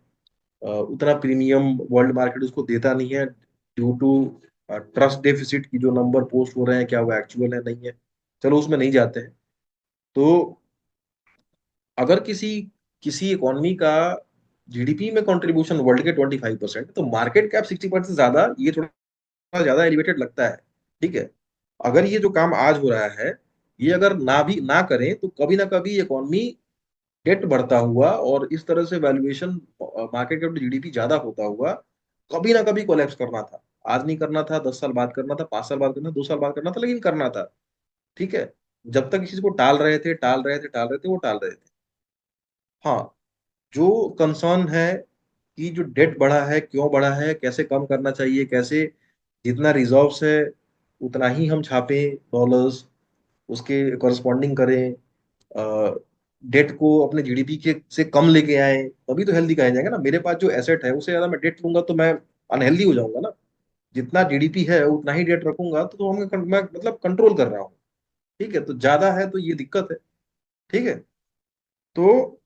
उतना प्रीमियम वर्ल्ड मार्केट उसको देता नहीं है, ड्यू टू ट्रस्ट डेफिसिट की जो नंबर पोस्ट हो रहे हैं, क्या वो एक्चुअल है नहीं है, चलो उसमें नहीं जाते हैं। तो अगर किसी किसी इकोनॉमी का जीडीपी में कंट्रीब्यूशन वर्ल्ड के 25%, तो मार्केट कैप 60% ज्यादा, ये थोड़ा ज्यादा एलिवेटेड लगता है। ठीक है, अगर ये जो काम आज हो रहा है, ये अगर ना करें, तो कभी ना कभी इकोनॉमी डेट बढ़ता हुआ और इस तरह से valuation market cap to GDP ज्यादा होता हुआ कभी ना कभी कोलैप्स करना था। आज नहीं करना था, 10 साल बाद करना था, 5 साल बाद करना था, 2 साल बाद करना था, लेकिन करना था। ठीक है, जब तक इस चीज को टाल रहे थे। हाँ, जो कंसर्न है कि जो डेट बढ़ा है, क्यों बढ़ा है, कैसे कम करना चाहिए, कैसे जितना रिजर्व्स है उतना ही हम छापें डॉलर्स, उसके कॉरस्पॉन्डिंग करें, डेट को अपने जीडीपी के से कम लेके आए, तभी तो हेल्दी कहा जाएगा ना। मेरे पास जो एसेट है उससे ज्यादा मैं डेट लूंगा तो मैं अनहेल्दी हो जाऊंगा ना। जितना जीडीपी है उतना ही डेट रखूंगा, तो मैं मतलब कंट्रोल कर रहा हूँ। ठीक है, तो ज्यादा है तो ये दिक्कत है। ठीक है, तो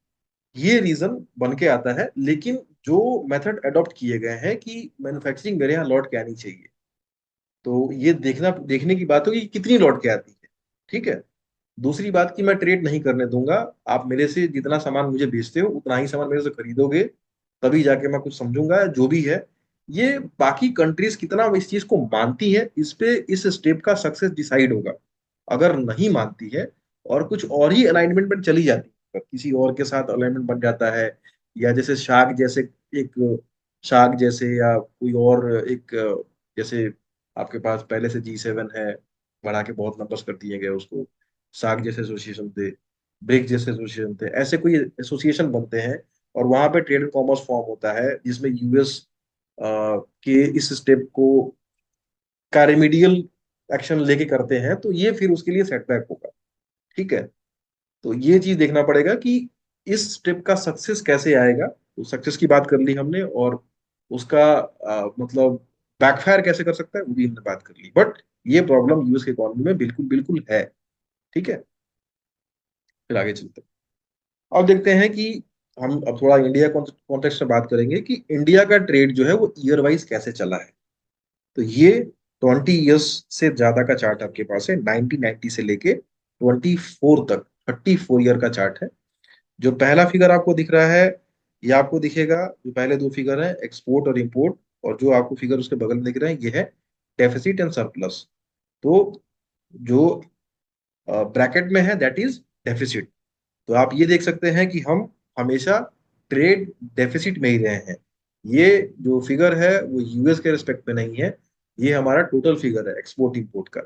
ये रीजन बन के आता है। लेकिन जो मेथड अडॉप्ट किए गए हैं कि मैन्युफैक्चरिंग मेरे यहाँ लौट के आनी चाहिए, तो ये देखने की बात होगी कि कितनी लौट के आती है। ठीक है, दूसरी बात कि मैं ट्रेड नहीं करने दूंगा। आप मेरे से जितना सामान मुझे बेचते हो उतना ही सामान मेरे से खरीदोगे, तभी जाके मैं कुछ समझूंगा जो भी है। ये बाकी कंट्रीज कितना इस चीज को मानती है, इस पे इस स्टेप का सक्सेस डिसाइड होगा। अगर नहीं मानती है और कुछ और ही अलाइनमेंट में चली जाती है, किसी और के साथ अलाइनमेंट बन जाता है, या जैसे एक शार्क जैसे, या कोई और एक जैसे आपके पास पहले से G7 है, बढ़ा के बहुत नंबर्स कर दिए गए उसको, शार्क जैसे एसोसिएशन थे। ब्रिक्स जैसे एसोसिएशन थे, ऐसे कोई एसोसिएशन बनते हैं और वहां पे ट्रेड एंड कॉमर्स फॉर्म होता है, जिसमें यूएस के इस स्टेप को का रेमिडियल एक्शन लेके करते हैं, तो ये फिर उसके लिए सेटबैक होगा। ठीक है, तो ये चीज देखना पड़ेगा कि इस स्टेप का सक्सेस कैसे आएगा। तो सक्सेस की बात कर ली हमने, और उसका मतलब बैकफायर कैसे कर सकता है वो भी हमने बात कर ली। बट ये प्रॉब्लम यूएस के इकोनॉमी में बिल्कुल बिल्कुल है। ठीक है, फिर आगे चलते हैं। अब देखते हैं कि हम अब थोड़ा इंडिया कॉन्टेक्स्ट में बात करेंगे कि इंडिया का ट्रेड जो है वो ईयर वाइज कैसे चला है। तो ये 20 इयर्स से ज्यादा का चार्ट आपके पास है, 1990 से लेके 24 तक, 34 ईयर का चार्ट है। जो पहला फिगर आपको दिख रहा है, ये आपको दिखेगा, जो पहले दो फिगर है एक्सपोर्ट और इंपोर्ट, और जो आपको फिगर उसके बगल में दिख रहा है ये है डेफिसिट एंड सरप्लस। तो जो ब्रैकेट में है दैट इज डेफिसिट। तो आप ये देख सकते हैं कि हम हमेशा ट्रेड डेफिसिट में ही रहे हैं। ये जो फिगर है वो यूएस के रिस्पेक्ट में नहीं है, ये हमारा टोटल फिगर है एक्सपोर्ट इंपोर्ट का।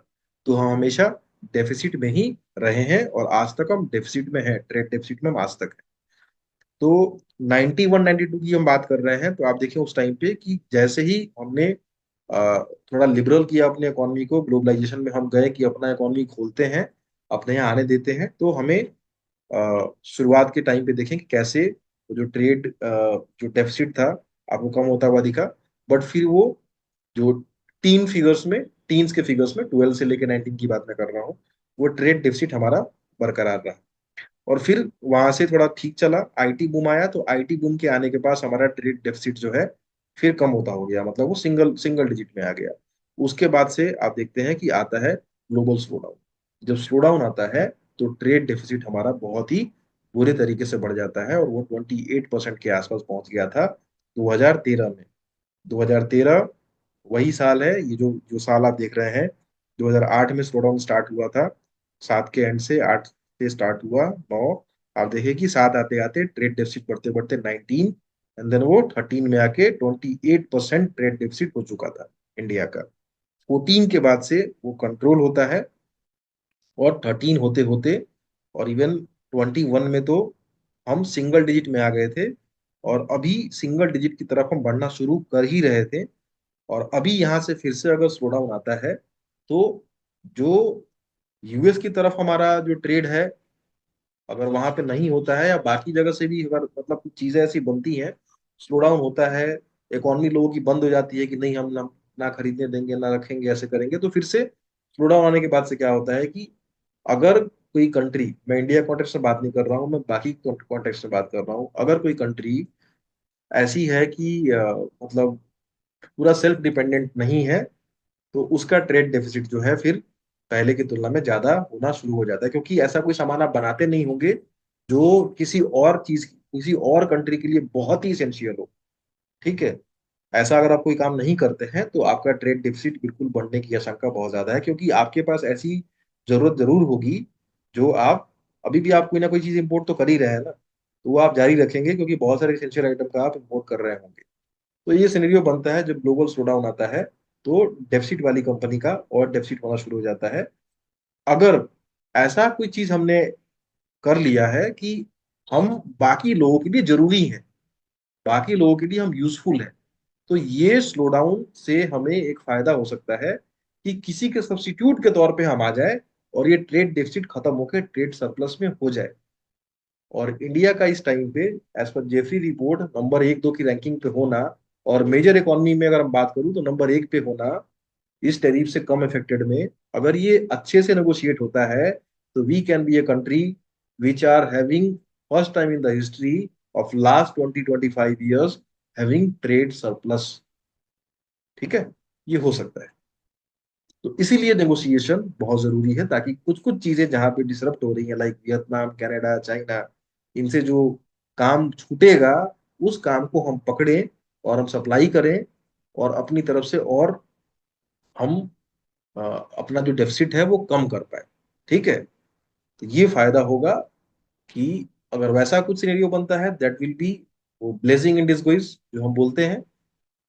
तो हम हमेशा डेफिसिट में ही रहे हैं, और आज तक हम डेफिसिट में हैं, ट्रेड डेफिसिट में हम आज तक हैं। तो 91 92 की हम बात कर रहे हैं, तो आप देखिए उस टाइम पे कि जैसे ही हमने थोड़ा लिबरल किया अपने इकोनॉमी को, ग्लोबलाइजेशन में हम गए कि अपना इकोनॉमी खोलते हैं, अपने यहाँ आने देते हैं, तो हमें शुरुआत के टाइम पे देखें कि कैसे जो ट्रेड जो डेफिसिट था आपको कम होता हुआ दिखा। बट फिर वो जो टीन्स के फिगर्स में 12 से लेकर 19 की बात मैं कर रहा हूँ, वो ट्रेड डेफिसिट हमारा बरकरार रहा। और फिर वहां से थोड़ा ठीक चला, आईटी बूम आया, तो आईटी बूम के आने के पास हमारा ट्रेड डेफिसिट जो है फिर कम होता हो गया, मतलब वो सिंगल सिंगल डिजिट में आ गया। उसके बाद से आप देखते हैं कि आता है ग्लोबल स्लो डाउन। जब स्लो डाउन आता है तो ट्रेड डेफिसिट हमारा बहुत ही बुरे तरीके से बढ़ जाता है, और वो 28% के आसपास पहुंच गया था 2013 में। 2013 वही साल है, ये जो जो साल आप देख रहे हैं। 2008 में स्लो डाउन स्टार्ट हुआ था, सात के एंड से, आठ से स्टार्ट हुआ, नौ। आप देखिए कि सात आते आते ट्रेड डेफिसिट बढ़ते बढ़ते 19, एंड देन वो 13 में आके 28% ट्रेड डेफिसिट हो चुका था इंडिया का। 14 के बाद से वो कंट्रोल होता है, और 13 होते होते, और इवन 21 में तो हम सिंगल डिजिट में आ गए थे, और अभी सिंगल डिजिट की तरफ हम बढ़ना शुरू कर ही रहे थे। और अभी यहाँ से फिर से अगर स्लो डाउन आता है, तो जो यूएस की तरफ हमारा जो ट्रेड है, अगर वहां पे नहीं होता है, या बाकी जगह से भी अगर मतलब कुछ चीजें ऐसी बनती हैं, स्लो डाउन होता है, इकोनॉमी लोगों की बंद हो जाती है कि नहीं हम ना खरीदने देंगे ना रखेंगे ऐसे करेंगे, तो फिर से स्लो डाउन आने के बाद से क्या होता है कि अगर कोई कंट्री, मैं इंडिया कॉन्टेक्स्ट में बात नहीं कर रहा हूँ, मैं बाकी कॉन्टेक्स्ट में बात कर रहा हूँ, अगर कोई कंट्री ऐसी है कि मतलब पूरा सेल्फ डिपेंडेंट नहीं है, तो उसका ट्रेड डेफिसिट जो है फिर पहले की तुलना में ज्यादा होना शुरू हो जाता है, क्योंकि ऐसा कोई सामान आप बनाते नहीं होंगे जो किसी और कंट्री के लिए बहुत ही इसेंशियल हो। ठीक है, ऐसा अगर आप कोई काम नहीं करते हैं तो आपका ट्रेड डेफिसिट बिल्कुल बढ़ने की आशंका बहुत ज्यादा है, क्योंकि आपके पास ऐसी जरूरत जरूर होगी जो आप अभी भी आप कोई ना कोई चीज इंपोर्ट तो कर ही रहे हैं ना, तो वो आप जारी रखेंगे क्योंकि बहुत सारे इसेंशियल आइटम का आप इंपोर्ट कर रहे होंगे। तो ये सिनेरियो बनता है जब ग्लोबल स्लो डाउन आता है, तो डेफिसिट वाली कंपनी का और डेफिसिट होना शुरू हो जाता है। अगर ऐसा कोई चीज हमने कर लिया है कि हम बाकी लोगों के लिए जरूरी है, बाकी लोगों के लिए हम यूजफुल हैं, तो ये स्लो डाउन से हमें एक फायदा हो सकता है कि किसी के सब्स्टिट्यूट के तौर पे हम आ जाए, और ये ट्रेड डेफिसिट खत्म होकर ट्रेड सरप्लस में हो जाए। और इंडिया का इस टाइम पे as per Jeffrey report number एक दो की रैंकिंग पे होना, और मेजर इकोनॉमी में अगर हम बात करूं तो नंबर एक पे होना, इस टैरिफ से कम इफेक्टेड में, अगर ये अच्छे से नेगोशिएट होता है, तो we can be a country which are having first time in the history of last 20-25 years having trade surplus. ठीक है, ये हो सकता है। तो इसीलिए नेगोशिएशन बहुत जरूरी है, ताकि कुछ कुछ चीजें जहां पे डिसरप्ट हो रही हैं, लाइक वियतनाम, कनाडा, चाइना, इनसे जो काम छूटेगा, उस काम को हम पकड़ें और हम सप्लाई करें, और अपनी तरफ से और हम अ, अपना जो डेफिसिट है वो कम कर पाए। ठीक है, तो ये फायदा होगा कि अगर वैसा कुछ सिनेरियो बनता है, दैट विल बी वो ब्लेसिंग इन डिसगुइज जो हम बोलते हैं,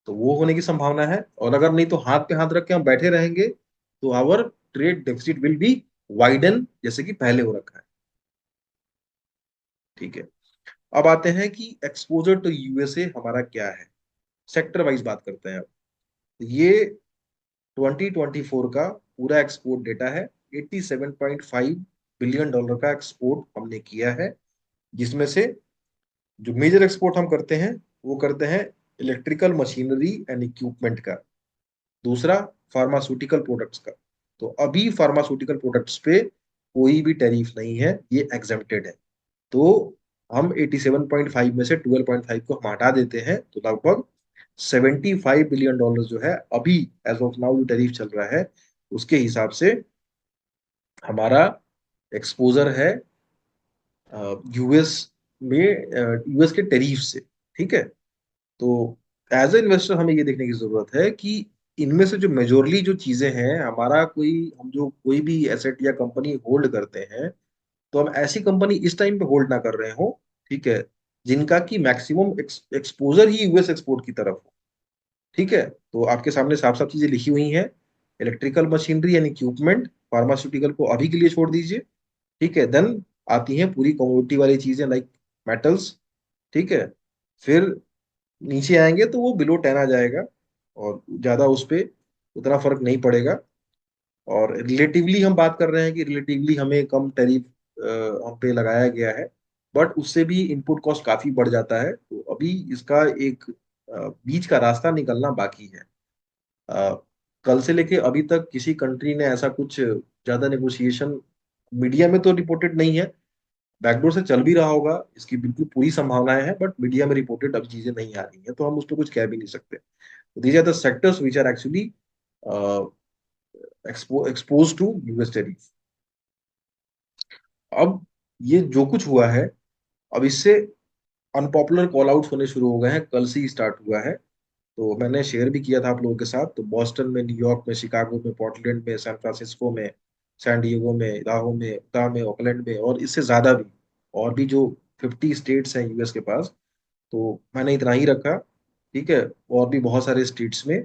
तो वो होने की संभावना है। और अगर नहीं तो हाथ पे हाथ रख के हम बैठे रहेंगे, तो our trade deficit will be widen, जैसे कि पहले हो रखा है। ठीक है। अब आते हैं कि एक्सपोजर टू यूएसए हमारा क्या है, सेक्टर वाइज बात करते हैं अब। ये 2024 का पूरा एक्सपोर्ट डेटा है। 87.5 बिलियन डॉलर का एक्सपोर्ट हमने किया है, जिसमें से जो मेजर एक्सपोर्ट हम करते हैं वो करते हैं इलेक्ट्रिकल मशीनरी एंड इक्विपमेंट का, दूसरा फार्मास्यूटिकल प्रोडक्ट्स का। तो अभी फार्मास्यूटिकल प्रोडक्ट्स पे कोई भी टैरिफ नहीं है, ये एग्जेम्प्टेड है। तो हम 87.5 में से 12.5 को हम हटा देते हैं, तो लगभग 75 बिलियन डॉलर जो है अभी एज ऑफ नाउ जो टैरिफ चल रहा है उसके हिसाब से हमारा एक्सपोजर है यूएस में, यूएस के टैरिफ से। ठीक है। तो एज ए इन्वेस्टर हमें ये देखने की जरूरत है कि इनमें से जो मेजोरली जो चीजें हैं, हमारा कोई हम जो कोई भी एसेट या कंपनी होल्ड करते हैं, तो हम ऐसी कंपनी इस टाइम पे होल्ड ना कर रहे हो, ठीक है, जिनका की मैक्सिमम एक्सपोजर ही यूएस एक्सपोर्ट की तरफ हो। ठीक है। तो आपके सामने साफ साफ चीजें लिखी हुई हैं। इलेक्ट्रिकल मशीनरी यानी इक्विपमेंट, फार्मास्यूटिकल को अभी के लिए छोड़ दीजिए। ठीक है। देन आती हैं पूरी कमोडिटी वाली चीजें लाइक मेटल्स। ठीक है। फिर नीचे आएंगे तो वो बिलो 10 आ जाएगा, और ज्यादा उस पे उतना फर्क नहीं पड़ेगा। और रिलेटिवली हम बात कर रहे हैं कि रिलेटिवली हमें कम टैरिफ हम पे लगाया गया है, बट उससे भी इनपुट कॉस्ट काफी बढ़ जाता है। तो अभी इसका एक बीच का रास्ता निकलना बाकी है। अ, कल से लेके अभी तक किसी कंट्री ने ऐसा कुछ ज्यादा नेगोशिएशन, मीडिया में तो रिपोर्टेड नहीं है, बैकडोर से चल भी रहा होगा इसकी बिल्कुल पूरी संभावनाएं हैं, बट मीडिया में रिपोर्टेड अभी चीजें नहीं आ रही हैं, तो हम उस पर कुछ कह भी नहीं सकते। These are the sectors which are actually expose to US tariff. अब ये जो कुछ हुआ है, अब इससे अनपॉपुलर कॉल आउट होने शुरू हो गए हैं, कल से ही स्टार्ट हुआ है। तो मैंने शेयर भी किया था आप लोगों के साथ। तो बॉस्टन में, न्यूयॉर्क में, शिकागो में, पोर्टलैंड में, सैन फ्रांसिस्को में, सैन डिएगो में, इडाहो में, उटा में, ओकलैंड में, और इससे ज्यादा भी, और भी जो 50 स्टेट्स हैं यूएस के पास, तो मैंने इतना ही रखा। ठीक है। और भी बहुत सारे स्टेट्स में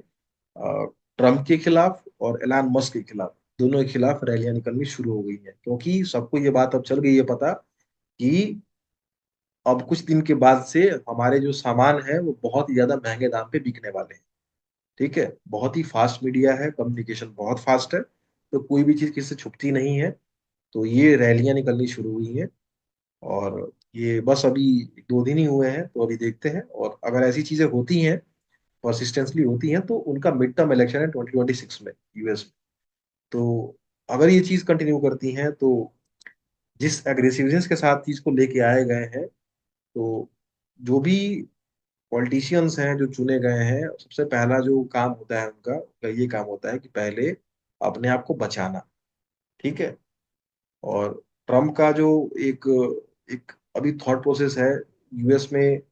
ट्रम्प के खिलाफ और एलान मस्क के खिलाफ, दोनों के खिलाफ रैलियां निकलनी शुरू हो गई हैं, क्योंकि सबको ये बात अब चल गई है पता कि अब कुछ दिन के बाद से हमारे जो सामान है वो बहुत ही ज्यादा महंगे दाम पे बिकने वाले हैं। ठीक है। बहुत ही फास्ट मीडिया है, कम्युनिकेशन बहुत फास्ट है, तो कोई भी चीज किसी से छुपती नहीं है। तो ये रैलियां निकलनी शुरू हुई हैं, और ये बस अभी 2 दिन ही हुए हैं, तो अभी देखते हैं। और अगर ऐसी चीजें होती हैं, परसिस्टेंटली होती हैं, तो उनका मिड टर्म इलेक्शन है 2026 में यूएस में। तो अगर ये चीज कंटिन्यू करती हैं, तो जिस एग्रेसिवनेस के साथ चीज को लेके आए गए हैं, तो जो भी पॉलिटिशियंस हैं जो चुने गए हैं, सबसे पहला जो काम होता है उनका, उनका ये काम होता है कि पहले अपने आप को बचाना। ठीक है। और ट्रम्प का जो एक एक अभी थॉट प्रोसेस है यूएस में,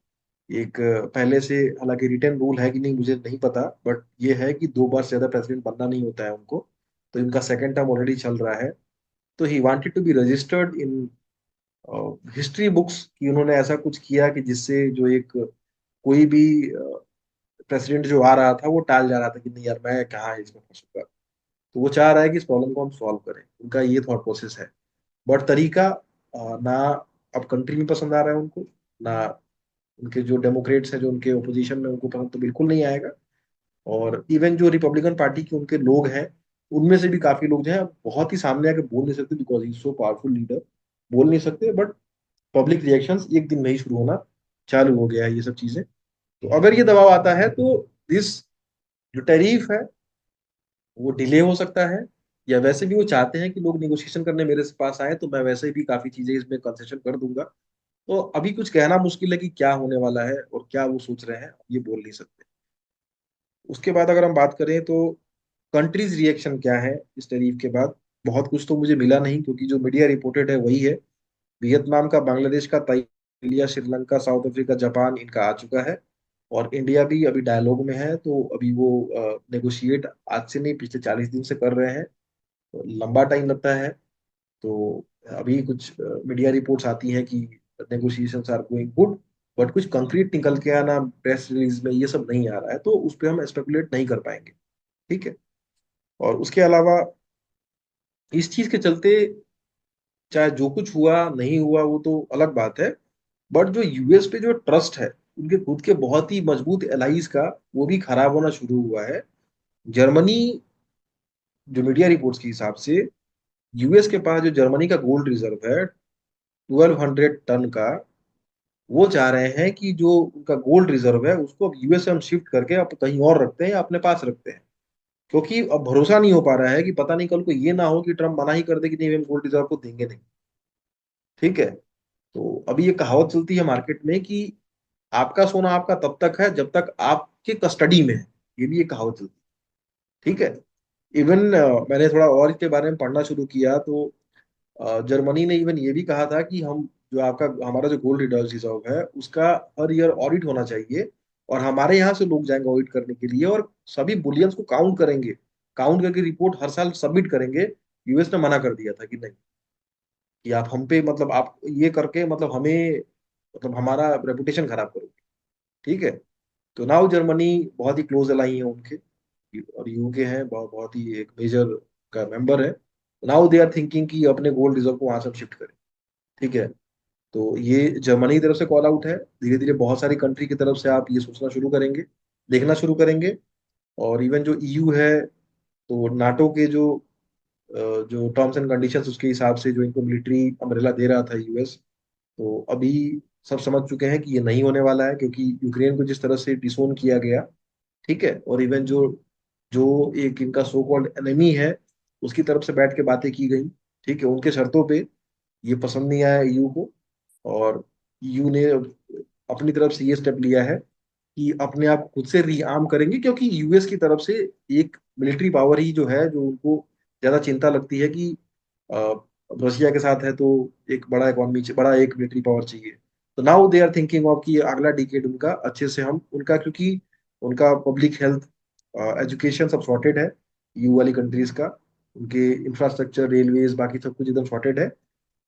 एक पहले से, हालांकि रिटर्न रूल है कि नहीं मुझे नहीं पता, बट ये है कि 2 बार से ज्यादा प्रेसिडेंट बनना नहीं होता है उनको। तो इनका सेकंड टर्म ऑलरेडी चल रहा है। तो he wanted to be registered in history books, कि उन्होंने ऐसा कुछ किया कि जिससे जो एक कोई भी प्रेसिडेंट जो आ रहा था वो टाल जा रहा था कि नहीं यार मैं कहाँ इसमें फंसूंगा। तो वो चाह रहा है कि इस प्रॉब्लम को हम सॉल्व करें, उनका ये थॉट प्रोसेस है। बट तरीका ना अब कंट्री में पसंद आ रहा है उनको, ना उनके जो डेमोक्रेट्स हैं जो उनके ओपोजिशन में, उनको पसंद तो बिल्कुल नहीं आएगा। और इवन जो रिपब्लिकन पार्टी के उनके लोग हैं, उनमें से भी काफी लोग जो हैं बहुत ही सामने आके बोल नहीं सकते, because he so powerful leader, बोल नहीं सकते। बट पब्लिक रिएक्शंस एक दिन में ही शुरू होना चालू हो गया है ये सब चीजें। तो अगर ये दबाव आता है, तो दिस जो टैरिफ है वो डिले हो सकता है, या वैसे भी वो चाहते हैं कि लोग निगोशिएशन करने मेरे से पास आए, तो मैं वैसे भी काफी चीजें इसमें कंसेशन कर दूंगा। तो अभी कुछ कहना मुश्किल है कि क्या होने वाला है और क्या वो सोच रहे हैं, ये बोल नहीं सकते। उसके बाद अगर हम बात करें तो कंट्रीज रिएक्शन क्या है इस टैरिफ के बाद, बहुत कुछ तो मुझे मिला नहीं, क्योंकि जो मीडिया रिपोर्टेड है वही है। वियतनाम का, बांग्लादेश का, Thailand, Sri Lanka, south Africa, Japan, इनका आ चुका है। और इंडिया भी अभी डायलॉग में है, तो अभी वो नेगोशिएट आज से नहीं, पिछले 40 दिन से कर रहे हैं। तो लंबा टाइम लगता है। तो अभी कुछ मीडिया रिपोर्ट्स आती हैं कि negotiations are going good, but कुछ कंक्रीट निकल के आना प्रेस रिलीज में ये सब नहीं आ रहा है, तो उस पर हम स्पेकुलेट नहीं कर पाएंगे। ठीक है। और उसके अलावा इस चीज के चलते, चाहे जो कुछ हुआ नहीं हुआ वो तो अलग बात है, बट जो यूएस पे जो ट्रस्ट है उनके खुद के बहुत ही मजबूत एलाइज का, वो भी खराब होना शुरू हुआ है। जर्मनी, जो मीडिया रिपोर्ट्स के हिसाब से, यूएस के पास जो जर्मनी का गोल्ड रिजर्व है 1200 टन का, वो चाह रहे हैं कि जो उनका गोल्ड रिजर्व है उसको अब यूएस से हम शिफ्ट करके अब कहीं और रखते हैं या अपने पास रखते हैं। क्योंकि अब भरोसा नहीं हो पा रहा है कि पता नहीं कल को ये ना हो कि ट्रम्प मना ही कर दे कि नहीं, हम गोल्ड रिजर्व को देंगे नहीं। ठीक है। तो अभी ये कहावत चलती है मार्केट में कि आपका सोना आपका तब तक है जब तक आपके कस्टडी में है। ये भी एक कहावत चलती है। ठीक है। इवन मैंने थोड़ा और इसके बारे में पढ़ना शुरू किया तो जर्मनी ने इवन ये भी कहा था कि हम, जो आपका हमारा जो गोल्ड रिजर्व है उसका हर ईयर ऑडिट होना चाहिए, और हमारे यहाँ से लोग जाएंगे ऑडिट करने के लिए और सभी बुलियंस को काउंट करेंगे, काउंट करके रिपोर्ट हर साल सबमिट करेंगे। यूएस ने मना कर दिया था कि नहीं, कि आप हम पे मतलब आप ये करके मतलब हमें, मतलब हमारा रेपुटेशन खराब करोगे। ठीक है। तो नाउ जर्मनी बहुत ही क्लोज अलाई है उनके, और यूके है बहुत ही एक मेजर का मेंबर है। नाउ दे आर थिंकिंग कि अपने गोल्ड रिजर्व को वहां से शिफ्ट करें। ठीक है। तो ये जर्मनी की तरफ से कॉल आउट है। धीरे धीरे बहुत सारी कंट्री की तरफ से आप ये सोचना शुरू करेंगे, देखना शुरू करेंगे। और इवन जो ईयू है, तो नाटो के जो टर्म्स एंड कंडीशंस उसके हिसाब से जो इनको मिलिट्री अम्ब्रेला दे रहा था यूएस, तो अभी सब समझ चुके हैं कि ये नहीं होने वाला है, क्योंकि यूक्रेन को जिस तरह से डिसोन किया गया। ठीक है। और इवन जो जो एक इनका सो कॉल्ड एनिमी है उसकी तरफ से बैठ के बातें की गई। ठीक है, उनके शर्तों पे, ये पसंद नहीं आया ईयू को। और ईयू ने अपनी तरफ से ये स्टेप लिया है कि अपने आप खुद से रीआर्म करेंगे, क्योंकि यूएस की तरफ से एक मिलिट्री पावर ही जो है जो उनको ज्यादा चिंता लगती है कि अ, रशिया के साथ है तो एक बड़ा इकोनॉमी, बड़ा एक मिलिट्री पावर चाहिए। तो now they are thinking of कि अगला डिकेड उनका अच्छे से हम उनका, क्योंकि उनका पब्लिक हेल्थ, एजुकेशन सब सॉर्टेड है यू वाली कंट्रीज का, उनके इंफ्रास्ट्रक्चर, रेलवेज, बाकी सब कुछ एकदम सॉर्टेड है।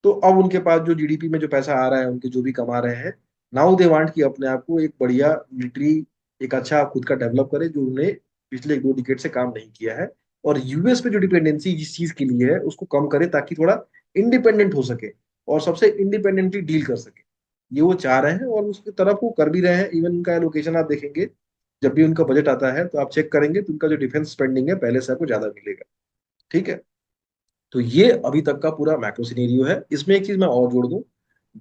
तो अब उनके पास जो जीडीपी में जो पैसा आ रहा है, उनके जो भी कमा रहे हैं, नाउ दे वांट कि अपने आप को एक बढ़िया मिलिट्री, एक अच्छा खुद का डेवलप करे, जो उन्हें पिछले 1-2 डिकेड से काम नहीं किया है। और यूएस पे जो डिपेंडेंसी जिस चीज के लिए है उसको कम करे, ताकि थोड़ा इंडिपेंडेंट हो सके और सबसे इंडिपेंडेंटली डील कर सके। ये वो चाह रहे हैं और उसकी तरफ वो कर भी रहे हैं। इवन उनका एलोकेशन आप देखेंगे, जब भी उनका बजट आता है तो आप चेक करेंगे तो उनका जो डिफेंस स्पेंडिंग है पहले से आपको ज्यादा मिलेगा। ठीक है। तो ये अभी तक का पूरा मैक्रो सिनेरियो है। इसमें एक चीज मैं और जोड़ दूं,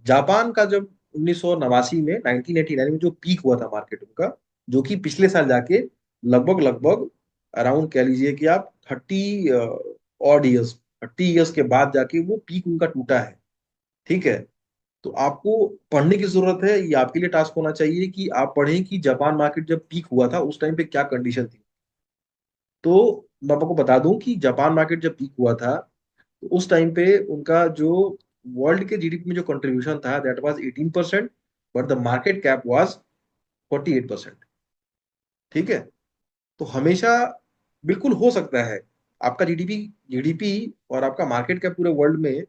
जापान का जब 1989 में, 1989 में जो पीक हुआ था मार्केट उनका, जो कि पिछले साल जाके लगभग लगभग अराउंड कह लीजिए कि आप 30 ईयर्स के बाद जाके वो पीक उनका टूटा है। ठीक है। तो आपको पढ़ने की जरूरत है, ये आपके लिए टास्क होना चाहिए कि आप पढ़ें कि जापान मार्केट जब पीक हुआ था उस टाइम पे क्या कंडीशन थी। तो मैं आपको बता दूं कि जापान मार्केट जब पीक हुआ था तो उस टाइम पे उनका जो वर्ल्ड के जीडीपी में जो कंट्रीब्यूशन था that was 18%, but the market cap was 48%। ठीक है। तो हमेशा बिल्कुल हो सकता है आपका जीडीपी जीडीपी और आपका मार्केट कैप पूरे वर्ल्ड में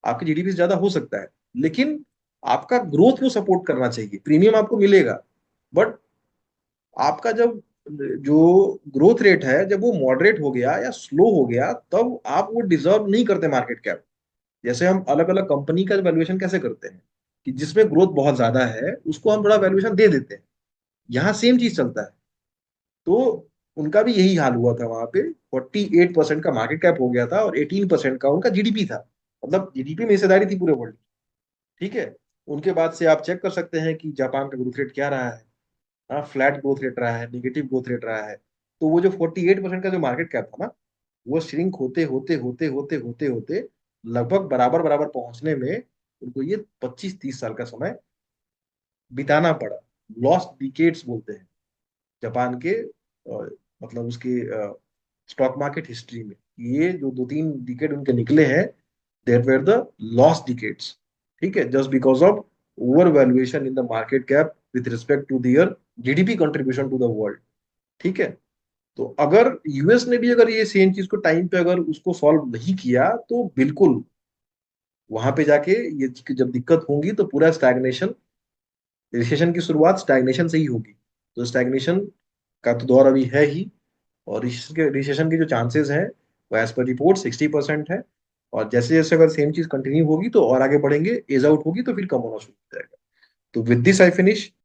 आपकी जीडीपी से ज्यादा हो सकता है, लेकिन आपका ग्रोथ को सपोर्ट करना चाहिए, प्रीमियम आपको मिलेगा। बट आपका जब जो ग्रोथ रेट है जब वो मॉडरेट हो गया या स्लो हो गया, तब आप वो डिजर्व नहीं करते मार्केट कैप। जैसे हम अलग अलग कंपनी का वैल्यूएशन कैसे करते हैं, कि जिसमें ग्रोथ बहुत ज्यादा है उसको हम थोड़ा वैल्यूएशन दे देते हैं, यहाँ सेम चीज चलता है। तो उनका भी यही हाल हुआ था वहां पे। 48% का मार्केट कैप हो गया था और 18% का उनका जीडीपी था, मतलब जीडीपी में हिस्सेदारी थी पूरे वर्ल्ड। ठीक है। उनके बाद से आप चेक कर सकते हैं कि जापान का ग्रोथ रेट क्या रहा है। हाँ, फ्लैट ग्रोथ रेट रहा है, निगेटिव ग्रोथ रेट रहा है। तो वो जो 48% का जो मार्केट कैप था ना, वो श्रिंक होते होते होते होते होते होते लगभग बराबर बराबर पहुंचने में उनको ये 25-30 साल का समय बिताना पड़ा। लॉस्ट डिकेड्स बोलते हैं जापान के मतलब उसके स्टॉक मार्केट हिस्ट्री में। ये जो 2-3 डिकेड उनके निकले हैं, that were the lost decades. ठीक है, just because of over valuation in the market cap with respect to their GDP contribution to the world. ठीक है। तो अगर यूएस ने भी अगर ये सेम चीज को टाइम पे अगर उसको सॉल्व नहीं किया तो बिल्कुल वहां पे जाके ये जब दिक्कत होंगी तो पूरा स्टैग्नेशन, रिसेशन की शुरुआत स्टैग्नेशन से ही होगी। तो स्टैग्नेशन का तो दौर अभी है ही। और रिसेशन के जो चांसेस हैं वो एज पर रिपोर्ट 60% है। और जैसे जैसे अगर सेम चीज कंटिन्यू होगी तो और आगे बढ़ेंगे, एज आउट होगी तो फिर कम होना शुरू हो जाएगा। तो विद दिस आई फिनिश।